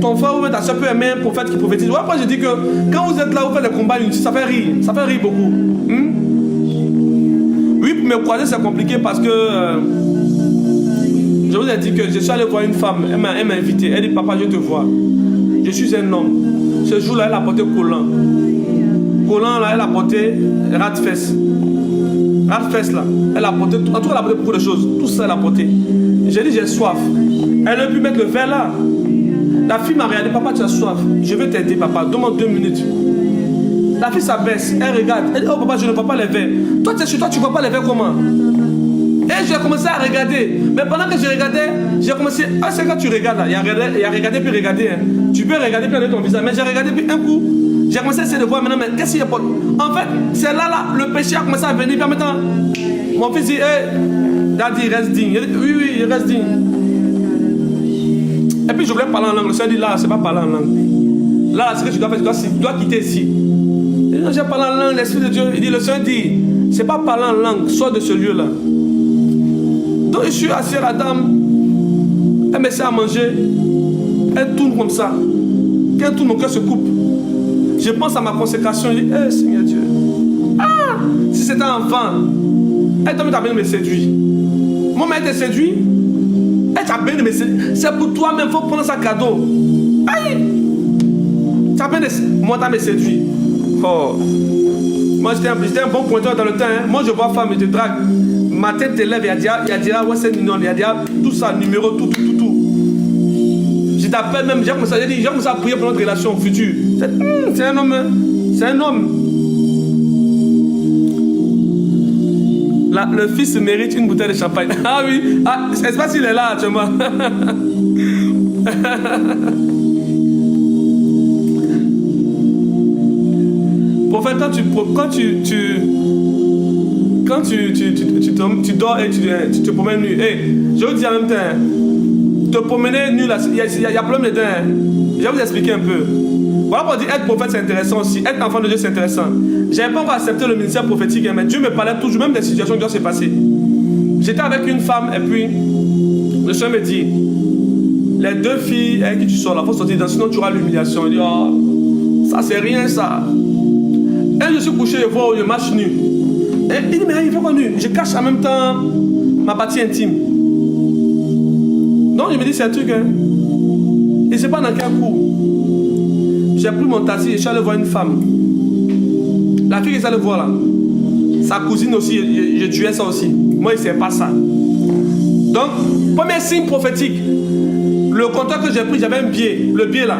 ton frère ou ta soeur peut aimer un prophète qui prophétise. Voilà pourquoi je dis que quand vous êtes là, vous faites des combats inutiles, ça fait rire beaucoup. Oui, pour me croiser c'est compliqué parce que je vous ai dit que je suis allé voir une femme, elle m'a invité, elle dit papa je te vois, je suis un homme. Ce jour-là elle a porté collant. Collant là elle a porté rat-fesse. Rat-fesse là, elle a porté, en tout cas elle a porté beaucoup de choses, tout ça elle a porté. J'ai dit j'ai soif, elle a pu mettre le verre là. La fille m'a regardé, papa tu as soif, je vais t'aider papa, donne-moi 2 minutes. La fille s'abaisse, elle regarde, elle dit oh papa je ne vois pas les verres. Toi tu es chez toi, tu ne vois pas les verres comment? Et j'ai commencé à regarder. Mais pendant que je regardais, j'ai commencé. Ah, c'est quand tu regardes là. Il y a regardé puis regarder. Hein. Tu peux regarder puis regarder ton visage. Mais j'ai regardé puis un coup, j'ai commencé à essayer de voir maintenant. Mais qu'est-ce qu'il y a pas? En fait, c'est là, le péché a commencé à venir. Puis en même temps, mon fils dit hey, Daddy, reste digne. Il dit, oui, il reste digne. Et puis je voulais parler en langue. Le Seigneur dit là, c'est pas parler en langue. Là, ce que tu dois faire, tu dois quitter ici. Et là, j'ai parlé en langue. L'Esprit de Dieu, il dit, le Seigneur dit, c'est pas parler en langue, sors de ce lieu-là. Donc je suis assis à la dame, elle m'essaie à manger, elle tourne comme ça. Quand elle tourne, mon cœur se coupe. Je pense à ma consécration, je dis, hey, Seigneur Dieu, ah, si c'était un enfant, elle t'a bien me séduit. Moi, elle te séduit, elle t'a bien me séduit. C'est pour toi-même, il faut prendre ça cadeau. Aïe, moi, t'as me séduit. Oh. Moi, j'étais un bon pointeur dans le temps. Hein. Moi, je vois femme, je te drague. Ma tête te lève, il y a déjà ouais, c'est mignon, il y a déjà tout ça, numéro, tout. Je t'appelle même, j'ai commencé à prier pour notre relation future. C'est un homme, hein. C'est un homme. Là, le fils mérite une bouteille de champagne. Ah oui, ah, est-ce pas s'il est là actuellement? Prophète, quand tu dors et tu te promènes nu, hey, je vous dis en même temps, te promener nu, il y a problème dedans. Hein. Je vais vous expliquer un peu. Voilà pour dire, être prophète c'est intéressant aussi, être enfant de Dieu c'est intéressant. Je n'avais pas encore accepté le ministère prophétique, mais Dieu me parlait toujours, même des situations qui doivent se passer. J'étais avec une femme et puis le Seigneur me dit, les 2 filles avec qui tu sors là, il faut sortir dedans, sinon tu auras l'humiliation. Il dit, oh, ça c'est rien ça. Et je suis couché, je vois, je marche nu. Et il dit, mais il fait quoi nu? Je cache en même temps ma partie intime. Donc je me dis, c'est un truc, hein. Et je ne sais pas dans quel coup. J'ai pris mon taxi et je suis allé voir une femme. La fille que j'allais voir là, sa cousine aussi, je tuais ça aussi. Moi, il ne sait pas ça. Donc, premier signe prophétique. Le compteur que j'ai pris, j'avais un biais. Le biais là.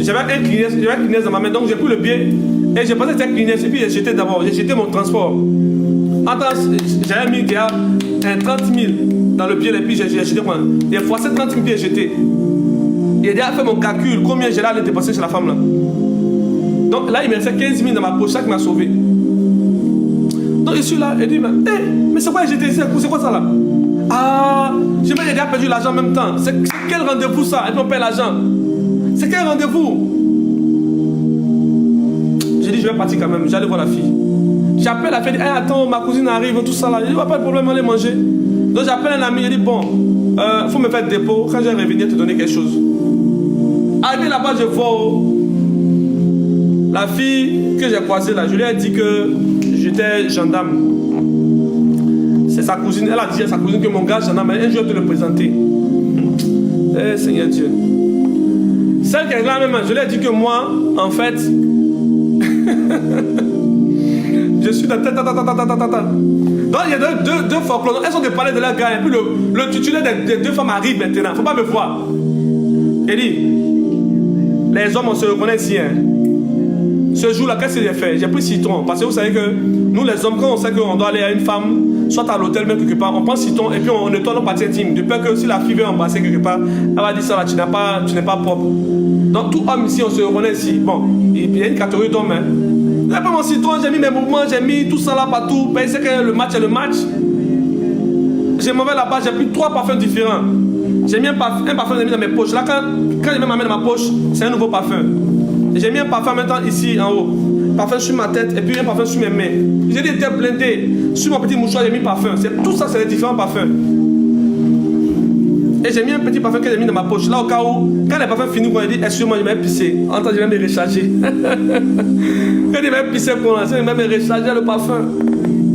J'avais un Kleenex dans ma main. Donc, j'ai pris le biais. Et j'ai passé cette Kleenex. Et puis, j'ai jeté d'abord. J'ai jeté mon transport. J'avais mis déjà 30 000 dans le biais. Et puis, j'ai jeté quoi. Des fois, ces 30 000 pieds, j'ai jeté. Il a déjà fait mon calcul. Combien j'ai là à dépenser chez la femme là. Donc, là, il me restait 15 000 dans ma poche. Ça qui m'a sauvé. Donc, je suis là. Et dit, mais c'est quoi j'ai jeté ici? C'est quoi ça là? Ah, j'ai déjà perdu l'argent en même temps. C'est quel rendez-vous ça? Et puis on paie l'argent. C'est quel rendez-vous? J'ai dit, je vais partir quand même. J'allais voir la fille. J'appelle la fille, elle dit, hey, attends, ma cousine arrive, tout ça là. Je dis, pas de problème, allez manger. Donc j'appelle un ami, il dit, bon, faut me faire dépôt. Quand je vais revenir, te donner quelque chose. Arrivé là-bas, je vois la fille que j'ai croisée là. Je lui ai dit que j'étais gendarme. C'est sa cousine, elle a dit à sa cousine que mon gars, gendarme, un jour je vais te le présenter. Eh Seigneur Dieu. Celle qui est là même, je lui ai dit que moi, en fait, je suis dans... Donc il y a deux folklores, elles sont de parler de leur gars, et puis le titulaire des deux femmes arrive maintenant, il ne faut pas me voir. Il dit, les hommes on se reconnaît ici, hein. Ce jour-là, qu'est-ce que j'ai fait? J'ai pris citron, parce que vous savez que nous les hommes, quand on sait qu'on doit aller à une femme, soit à l'hôtel, même quelque part, on prend citron et puis on nettoie nos parties intimes. De peur que si la fille veut embrasser quelque part, elle va dire ça là, tu n'es pas propre. Donc tout homme ici, on se reconnaît ici. Bon, il y a une catégorie d'hommes. Hein. J'ai pris mon citron, j'ai mis mes mouvements, j'ai mis tout ça là partout. Ben, c'est que le match est le match. J'ai mauvais là-bas, j'ai pris 3 parfums différents. J'ai mis un parfum, j'ai mis dans mes poches. Là, quand je mets ma main dans ma poche, c'est un nouveau parfum. J'ai mis un parfum maintenant ici en haut. Parfum sur ma tête et puis un parfum sur mes mains. J'ai dit, t'es blindé. Sur mon petit mouchoir, j'ai mis parfum. Tout ça, c'est les différents parfums. Et j'ai mis un petit parfum que j'ai mis dans ma poche. Là, au cas où, quand les parfums finissent, on dit, excuse-moi, je vais pisser. En temps, je vais me recharger. Quand je vais pisser pour l'instant, je vais me recharger le parfum.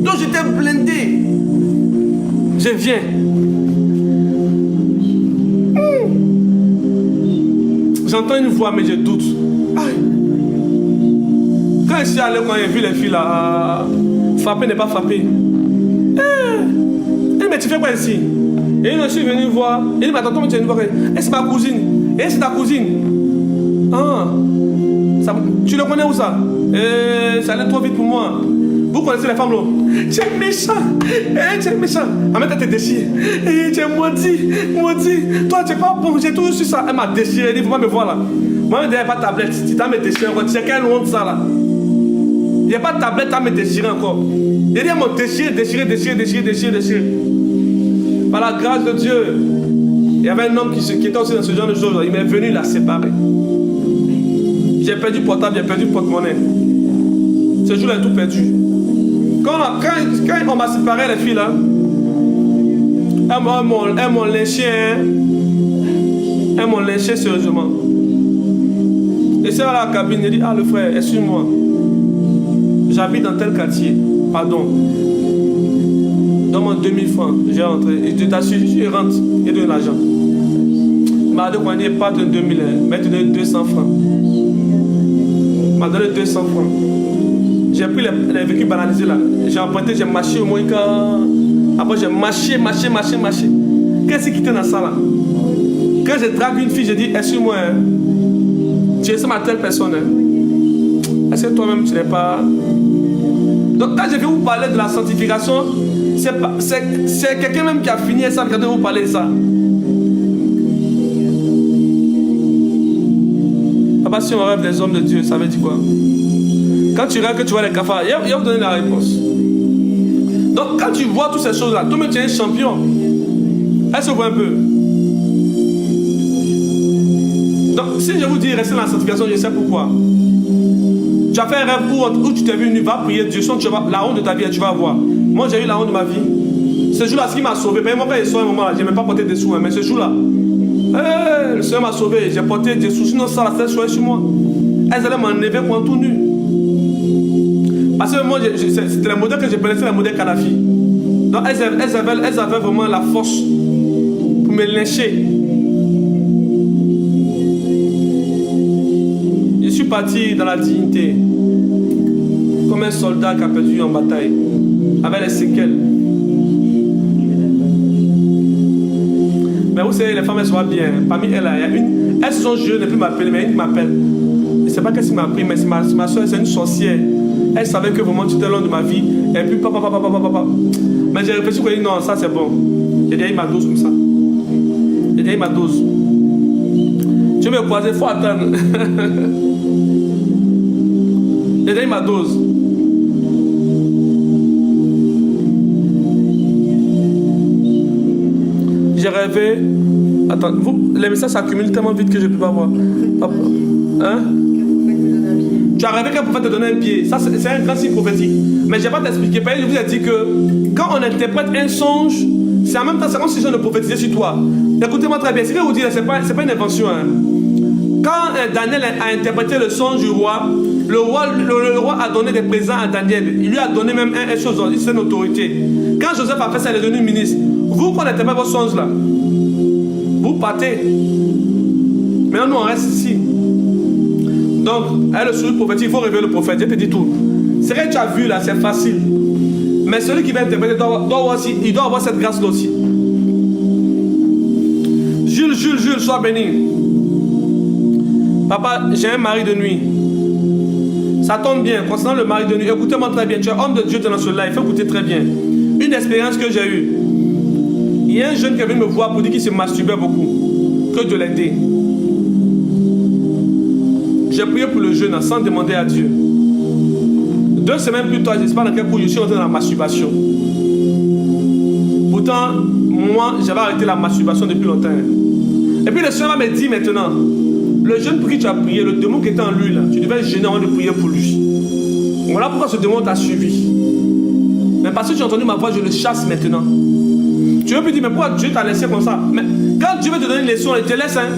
Donc, j'étais blindé. Je viens. J'entends une voix, mais je doute. Aïe. Quand je suis allé, quand j'ai vu les filles là, frapper n'est pas frapper. Mais tu fais quoi ici? Et je suis venu voir. Il dit, mais attends, tu es venu voir. Et c'est ma cousine. Et c'est ta cousine. Ah. Ça, tu le connais où ça? Ça allait trop vite pour moi. Vous connaissez les femmes là? Tu es méchant. Tu es méchant. En même temps, tu es déchiré. Tu es maudit. Toi, tu n'es pas bon. J'ai toujours su ça. Elle m'a déchiré. Elle dit, faut pas me voir là. Moi, il n'y a pas de tablette. Si tu as me déchiré encore, tu sais quelle honte ça là? Il n'y a pas de tablette à me déchirer encore. Il dit, elle m'a déchiré. Par la grâce de Dieu, il y avait un homme qui était aussi dans ce genre de choses. Il m'est venu la séparer. J'ai perdu portable, j'ai perdu porte-monnaie. Ce jour-là, j'ai tout perdu. Quand on m'a séparé, les filles là, elles m'ont lynché. Elles m'ont lynché sérieusement. Et c'est à la cabine, elle dit, ah le frère, excuse-moi. J'habite dans tel quartier. Pardon. Donne-moi 2000 francs. J'ai rentré. Et je t'assure, je rentre. Il donne l'argent. Il m'a donné pas de 2000, mais il donne 200 francs. Il m'a donné 200 francs. J'ai pris les véhicules banalisés là. J'ai emprunté, j'ai marché au Moïka. Après j'ai marché. Qu'est-ce qui était dans ça là? Quand je drague une fille, je dis, excuse-moi, hein, tu es ma telle personne. Hein. Est-ce que toi-même tu n'es pas... Donc quand je vais vous parler de la sanctification, c'est quelqu'un même qui a fini ça, quand je vais vous parler de ça. Papa, si on rêve des hommes de Dieu, ça veut dire quoi? Quand tu rêves que tu vois les cafards, il va vous donner la réponse. Donc quand tu vois toutes ces choses-là, toi-même tu es un champion. Est-ce que vous voyez un peu? Donc si je vous dis rester dans la sanctification, je sais pourquoi. Tu as fait un rêve où tu t'es venu, va prier Dieu, tu vas, la honte de ta vie, tu vas voir. Moi j'ai eu la honte de ma vie. Ce jour-là, ce qui m'a sauvé, moi quand il sort un moment là, je n'ai même pas porté des sous, hein, mais ce jour-là, le Seigneur m'a sauvé, j'ai porté des sous, sinon ça la tête sur moi. Elles allaient m'enlever pour tout nu. Parce que moi, c'était le modèle que je prenais, c'est le modèle Kadhafi. Donc elles avaient vraiment la force pour me lyncher. Je suis parti dans la dignité, comme un soldat qui a perdu en bataille, avec les séquelles. Mais vous savez, les femmes, elles sont bien. Parmi elles, il y a une. Elles sont jeunes, ne plus m'appeler, mais une qui m'appelle. Je ne sais pas qu'est-ce qui m'a pris, mais c'est ma soeur, c'est une sorcière. Elle savait que vraiment tu étais long de ma vie. Et puis, papa. Mais j'ai réfléchi, que non, ça c'est bon. J'ai déjà eu ma dose comme ça. J'ai déjà eu ma dose. Tu veux me croiser, il faut attendre. J'ai déjà eu ma dose. J'ai rêvé. Attends, les messages s'accumulent tellement vite que je ne peux pas voir. Hein? Tu as rêvé qu'un prophète te donnait un pied. Ça, c'est un grand signe prophétique. Mais je ne vais pas t'expliquer. Je vous ai dit que quand on interprète un songe, c'est en même temps, c'est comme si je ne prophétisais sur toi. Écoutez-moi très bien. Ce que je vous dis, ce n'est pas une invention. Hein. Quand Daniel a interprété le songe du roi, le roi a donné des présents à Daniel. Il lui a donné même une chose, c'est une autorité. Quand Joseph a fait ça, il est devenu ministre. Vous, quand on n'interprète pas vos songes là, vous partez. Maintenant, nous, on reste ici. Donc, le souris prophétique, il faut révéler le prophète. Je te dis tout. Ce que tu as vu là, c'est facile. Mais celui qui va interpréter il doit avoir cette grâce-là aussi. Jules, sois béni. Papa, j'ai un mari de nuit. Ça tombe bien. Concernant le mari de nuit, écoutez-moi très bien. Tu es homme de Dieu, tu es dans ce live. Il faut écouter très bien. Une expérience que j'ai eue. Il y a un jeune qui est venu me voir pour dire qu'il se masturbait beaucoup. Que de l'aider. J'ai prié pour le jeune sans demander à Dieu. 2 semaines plus tard, je ne sais pas dans quel coup je suis rentré dans la masturbation. Pourtant, moi, j'avais arrêté la masturbation depuis longtemps. Et puis le Seigneur me dit maintenant, le jeune pour qui tu as prié, le démon qui était en lui, là, tu devais gêner avant de prier pour lui. Voilà pourquoi ce démon t'a suivi. Mais parce que tu as entendu ma voix, je le chasse maintenant. Tu veux plus dire, mais pourquoi Dieu t'a laissé comme ça? Mais quand Dieu veut te donner une leçon, il te laisse, hein.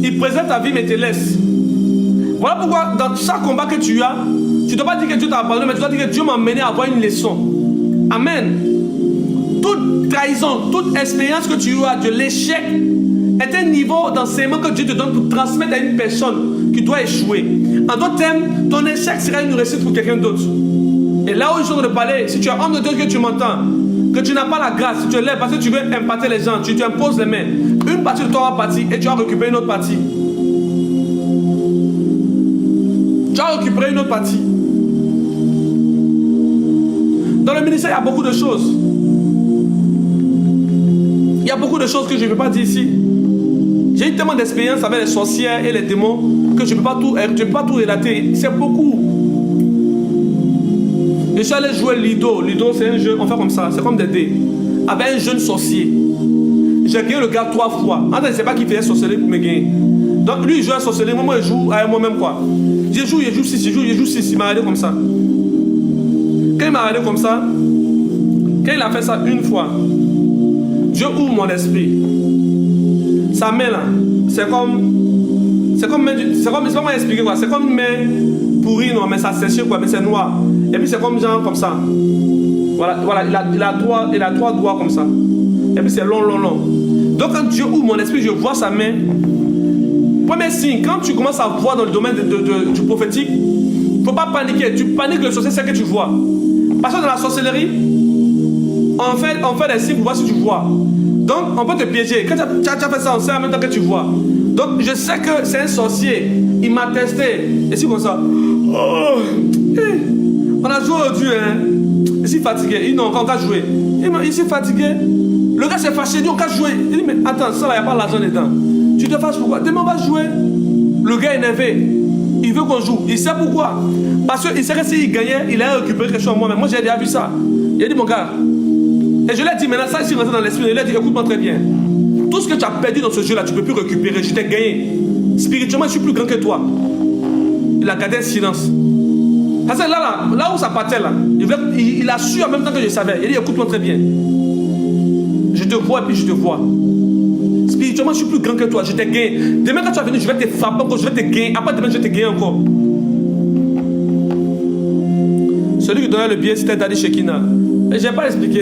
Il préserve ta vie, mais il te laisse. Voilà pourquoi dans chaque combat que tu as, tu ne dois pas dire que Dieu t'a abandonné, mais tu dois dire que Dieu m'a mené à avoir une leçon. Amen. Toute trahison, toute expérience que tu as de l'échec est un niveau d'enseignement que Dieu te donne pour transmettre à une personne qui doit échouer. En d'autres termes, ton échec sera une réussite pour quelqu'un d'autre. Et là où je suis en train de parler, si tu es homme de Dieu que tu m'entends, que tu n'as pas la grâce, tu es là parce que tu veux impacter les gens, tu imposes les mains. Une partie de toi va partir et tu vas récupérer une autre partie. Tu vas récupérer une autre partie. Dans le ministère, il y a beaucoup de choses. Il y a beaucoup de choses que je ne peux pas dire ici. J'ai eu tellement d'expérience avec les sorcières et les démons que je ne peux pas tout relater. C'est beaucoup. Je suis allé jouer Lido. Lido, c'est un jeu, on fait comme ça, c'est comme des dés. Avec un jeune sorcier. J'ai gagné le gars 3 fois. En fait, je ne sais pas qui faisait sorcellerie pour me gagner. Donc lui, il joue à sorcellerie, moi, je joue à moi-même quoi. Je joue 6, il m'a regardé comme ça. Quand il m'a regardé comme ça, quand il a fait ça une fois, Dieu ouvre mon esprit. Sa main là, c'est pas comment expliquer quoi, c'est comme une main pourrie, non, mais ça sèche quoi, mais c'est noir. Et puis c'est comme genre comme ça. Voilà, il a 3 doigts comme ça. Et puis c'est long. Donc quand Dieu ouvre mon esprit, je vois sa main. Premier signe, quand tu commences à voir dans le domaine du prophétique, il ne faut pas paniquer. Tu paniques le sorcier, c'est ce que tu vois. Parce que dans la sorcellerie, on fait des signes pour voir si tu vois. Donc, on peut te piéger. Quand tu as fait ça, on sait en même temps que tu vois. Donc, je sais que c'est un sorcier. Il m'a testé. Et c'est comme ça. Oh, on a joué aujourd'hui. Hein. Il s'est fatigué. Il dit non, on va jouer. Il s'est fatigué. Le gars s'est fâché. Il dit on va jouer. Il dit mais attends, ça là, il n'y a pas l'argent dedans. Tu te fâches pourquoi? Demain, on va jouer. Le gars est énervé. Il veut qu'on joue. Il sait pourquoi. Parce qu'il sait que s'il gagnait, il allait récupérer quelque chose en moi. Mais moi, j'ai déjà vu ça. Il a dit mon gars. Et je lui ai dit, maintenant, ça, ici, rentré dans l'esprit. Il lui a dit, écoute-moi très bien. Tout ce que tu as perdu dans ce jeu-là, tu ne peux plus récupérer. Je t'ai gagné. Spirituellement, je suis plus grand que toi. Il a gardé un silence. Parce que là où ça partait, là, il a su en même temps que je savais. Il a dit, écoute-moi très bien. Je te vois et puis je te vois. Spirituellement, je suis plus grand que toi. Je t'ai gagné. Demain, quand tu vas venir, je vais te frapper encore. Je vais te gagner. Après, demain, je vais te gagner encore. Celui qui donnait le billet, c'était Daddy Shekina. Et je n'ai pas expliqué.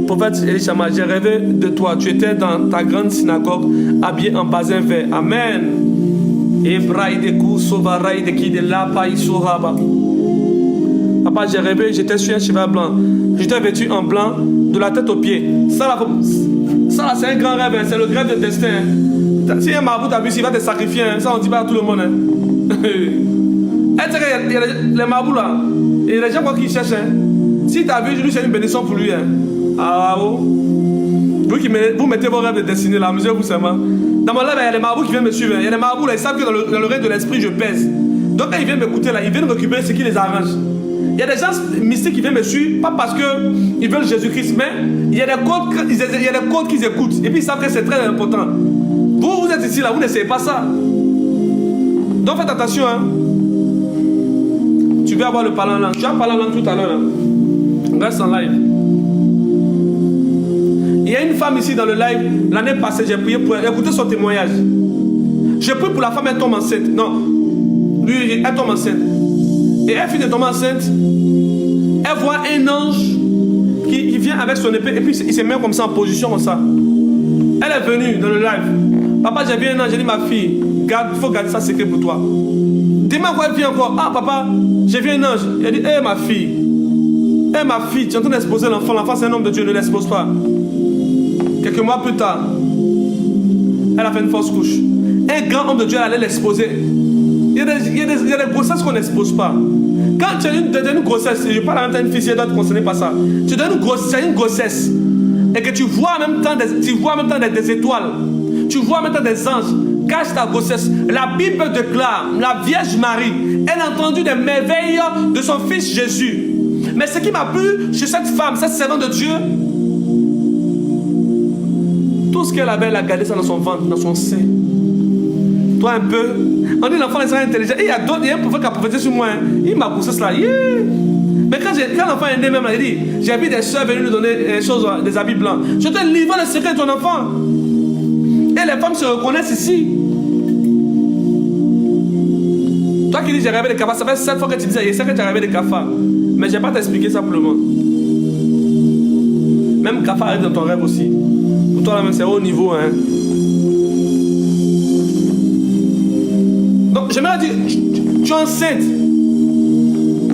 Prophète Elishama, j'ai rêvé de toi. Tu étais dans ta grande synagogue, habillé en basin vert. Amen. Papa, j'ai rêvé, j'étais sur un cheval blanc. J'étais vêtu en blanc, de la tête aux pieds. Ça là, c'est un grand rêve, hein. C'est le rêve de destin. Hein. Si un marabout t'a vu, il va te sacrifier. Hein. Ça, on dit pas à tout le monde. Hein. Il y a les marabouts là. Et les gens quoi qu'ils cherchent. Hein. Si t'as vu, lui, c'est une bénédiction pour lui. Hein. Ah, oh. Vous mettez vos rêves de destinée là, amusez-vous seulement. Dans mon rêve, il y a des marabouts qui viennent me suivre. Hein. Il y a des marabouts là, ils savent que dans le règne de l'esprit, je pèse. Donc quand ils viennent m'écouter là, ils viennent récupérer ce qui les arrange. Il y a des gens mystiques qui viennent me suivre, pas parce qu'ils veulent Jésus-Christ, mais il y a des codes qu'ils écoutent. Et puis ils savent que c'est très important. Vous êtes ici là, vous n'essayez pas ça. Donc faites attention. Hein. Tu vas avoir le parlant en langue. Tu vas parler en langue tout à l'heure. Hein. Reste en live. Il y a une femme ici dans le live, l'année passée, j'ai prié pour elle. Écoutez son témoignage. J'ai prié pour la femme, elle tombe enceinte. Non, lui, elle tombe enceinte. Et elle finit de tomber enceinte. Elle voit un ange qui vient avec son épée et puis il se met comme ça en position comme ça. Elle est venue dans le live. Papa, j'ai vu un ange, j'ai dit ma fille, garde, il faut garder ça secret pour toi. Demain, quand elle vient encore, ah papa, j'ai vu un ange. Elle dit, hé ma fille, tu es en train d'exposer l'enfant. L'enfant c'est un homme de Dieu, ne l'expose pas. Quelques mois plus tard, elle a fait une fausse couche. Un grand homme de Dieu allait l'exposer. Il y a des grossesses qu'on n'expose pas. Quand tu as une grossesse, je parle en même temps d'une fille, si elle doit te concerner par ça. Tu as une grossesse et que tu vois en même temps des étoiles, tu vois en même temps des anges, cache ta grossesse. La Bible déclare, la Vierge Marie, elle a entendu des merveilles de son fils Jésus. Mais ce qui m'a plu chez cette femme, cette servante de Dieu, tout ce qu'elle avait, elle a gardé ça dans son ventre, dans son sein. Toi un peu. On dit l'enfant est très intelligent. Et il y a d'autres, il y a un prophète qui a prophétisé sur moi. Hein. Il m'a poussé cela. Yeah. Mais quand l'enfant est né même, il dit, j'ai vu des soeurs venir nous donner des choses, des habits blancs. Je te livre le secret de ton enfant. Et les femmes se reconnaissent ici. Toi qui dis j'ai rêvé des cafards, ça fait 7 fois que tu disais, je sais que tu as rêvé des cafards. Mais je ne vais pas t'expliquer ça pour le moment. Même cafard arrive dans ton rêve aussi. Pour toi là même c'est haut niveau. Hein. Donc j'aimerais dire, tu es enceinte.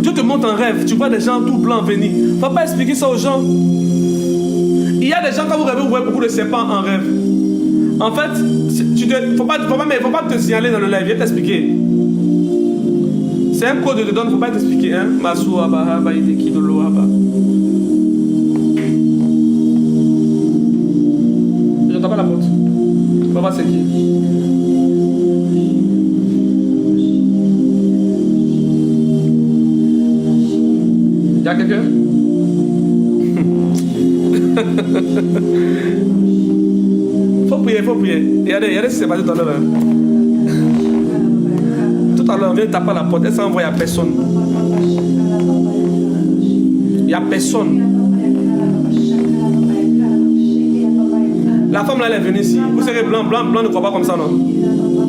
Dieu te montre un rêve. Tu vois des gens tout blancs venir. Il ne faut pas expliquer ça aux gens. Il y a des gens quand vous rêvez, vous voyez beaucoup de serpents en rêve. En fait, il ne faut pas te signaler dans le live. Je vais t'expliquer. C'est un code de te donne, il ne faut pas t'expliquer. Hein? J'entends pas la porte. On va voir c'est qui. Il y a quelqu'un? Faut prier. Regardez ce qui s'est passé tout à l'heure. Tout à l'heure, on vient taper à la porte. Elle s'envoie, il n'y a personne. Il n'y a personne. La femme là, elle est venue ici. Vous savez, blanc ne croit pas comme ça, non?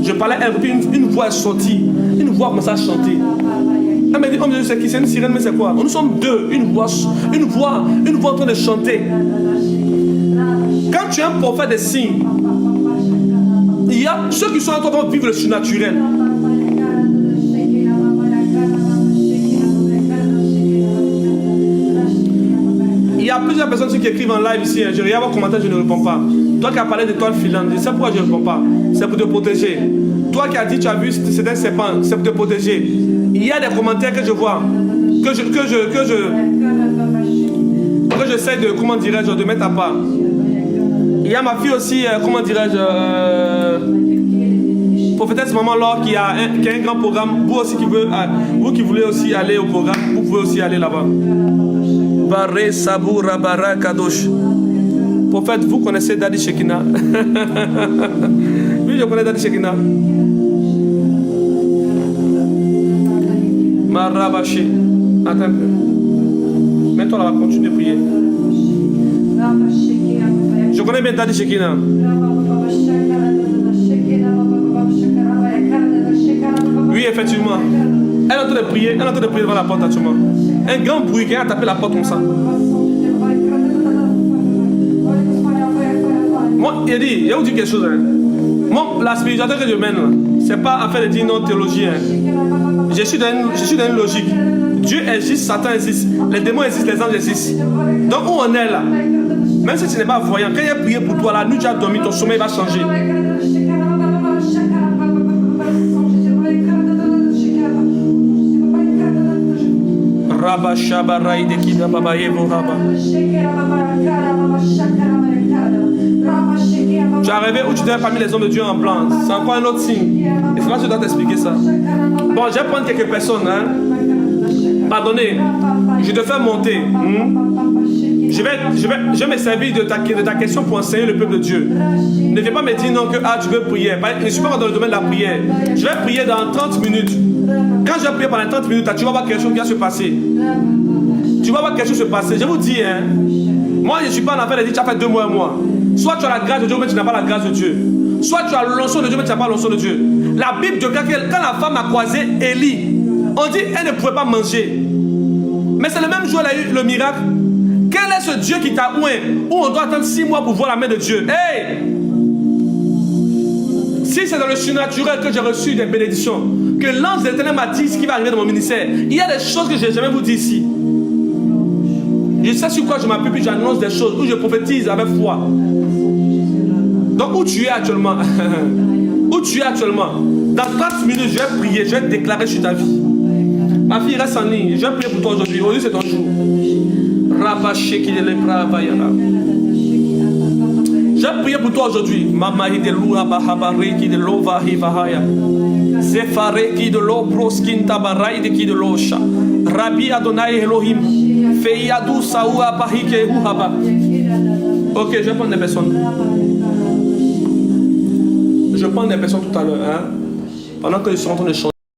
Je parlais, elle, puis une voix est sortie. Une voix commence à chanter. Elle m'a dit, oh, c'est qui? C'est une sirène, mais c'est quoi? Nous sommes deux. Une voix en train de chanter. Quand tu es un prophète des signes, il y a ceux qui sont en train de vivre le surnaturel. Il y a plusieurs personnes qui écrivent en live ici. Je regarde vos commentaires, je ne réponds pas. Toi qui as parlé d'étoiles filantes, je sais pourquoi je ne réponds pas. C'est pour te protéger. Toi qui as dit tu as vu c'est un serpent, c'est pour te protéger. Il y a des commentaires que je vois, que j'essaie de, comment dirais-je, de mettre à part. Il y a ma fille aussi, comment dirais-je, prophétesse Maman Laure qui a un grand programme. Vous aussi vous qui voulez aussi aller au programme, vous pouvez aussi aller là-bas. Barré Sabou Rabara Kadosh. Prophète, vous connaissez Daddy Shekina? Oui, je connais Daddy Shekina. Marabaché. Attends un peu. Maintenant, on va continuer à prier. Je connais bien Daddy Shekina. effectivement. Elle est en train de prier devant la porte actuellement. Un grand bruit qui a tapé la porte comme ça. Moi, il a dit, je vais vous dire quelque chose. Hein. Moi, la spiritualité que je mène, c'est pas affaire de dire non théologie. Hein. Je suis dans une logique. Dieu existe, Satan existe, les démons existent, les anges existent. Donc où on est là, même si tu n'es pas voyant, quand il a prié pour toi, la nuit tu as dormi, ton sommeil va changer. Rabba Shaba Raïde Kida Baba Evo Rabba. Tu es arrivé où tu devais parmi les hommes de Dieu en blanc. C'est encore un autre signe. Et c'est là que je dois t'expliquer ça. Bon, je vais prendre quelques personnes. Hein. Pardonnez, je te fais monter. Je vais me servir de ta question pour enseigner le peuple de Dieu. Ne viens pas me dire non que tu veux prier. Je ne suis pas dans le domaine de la prière. Je vais prier dans 30 minutes. Quand je vais prier pendant 30 minutes, tu vas voir quelque chose qui va se passer. Tu vas voir quelque chose se passer. Je vous dis, hein, moi je ne suis pas en affaire de dire tu as fait 2 mois, un mois. Soit tu as la grâce de Dieu, mais tu n'as pas la grâce de Dieu. Soit tu as l'onction de Dieu, mais tu n'as pas l'onction de Dieu. La Bible dit que quand la femme a croisé Élie, on dit qu'elle ne pouvait pas manger. Mais c'est le même jour qu'elle a eu le miracle. Quel est ce Dieu qui t'a oint, où on doit attendre 6 mois pour voir la main de Dieu? Hey! Si c'est dans le surnaturel que j'ai reçu des bénédictions, que l'ange de l'Éternel m'a dit ce qui va arriver dans mon ministère, il y a des choses que je n'ai jamais vous dit ici. Je sais sur quoi je m'appuie, puis j'annonce des choses, où je prophétise avec foi. Donc où tu es actuellement? Où tu es actuellement? Dans 30 minutes, je vais prier, je vais déclarer sur ta vie. Ma fille, reste en ligne. Je vais prier pour toi aujourd'hui. Aujourd'hui, c'est ton jour. Je vais prier pour toi aujourd'hui. Mama de lua bahabari qui de lova hivahaya. Zefare qui de lo proskin tabarai de qui de losha. Rabbi Adonai Elohim. Feyadu saoua bahike uhaba. Ok, je vais prendre des personnes. Je prends des personnes tout à l'heure. Hein? Pendant que ils sont en train de chanter.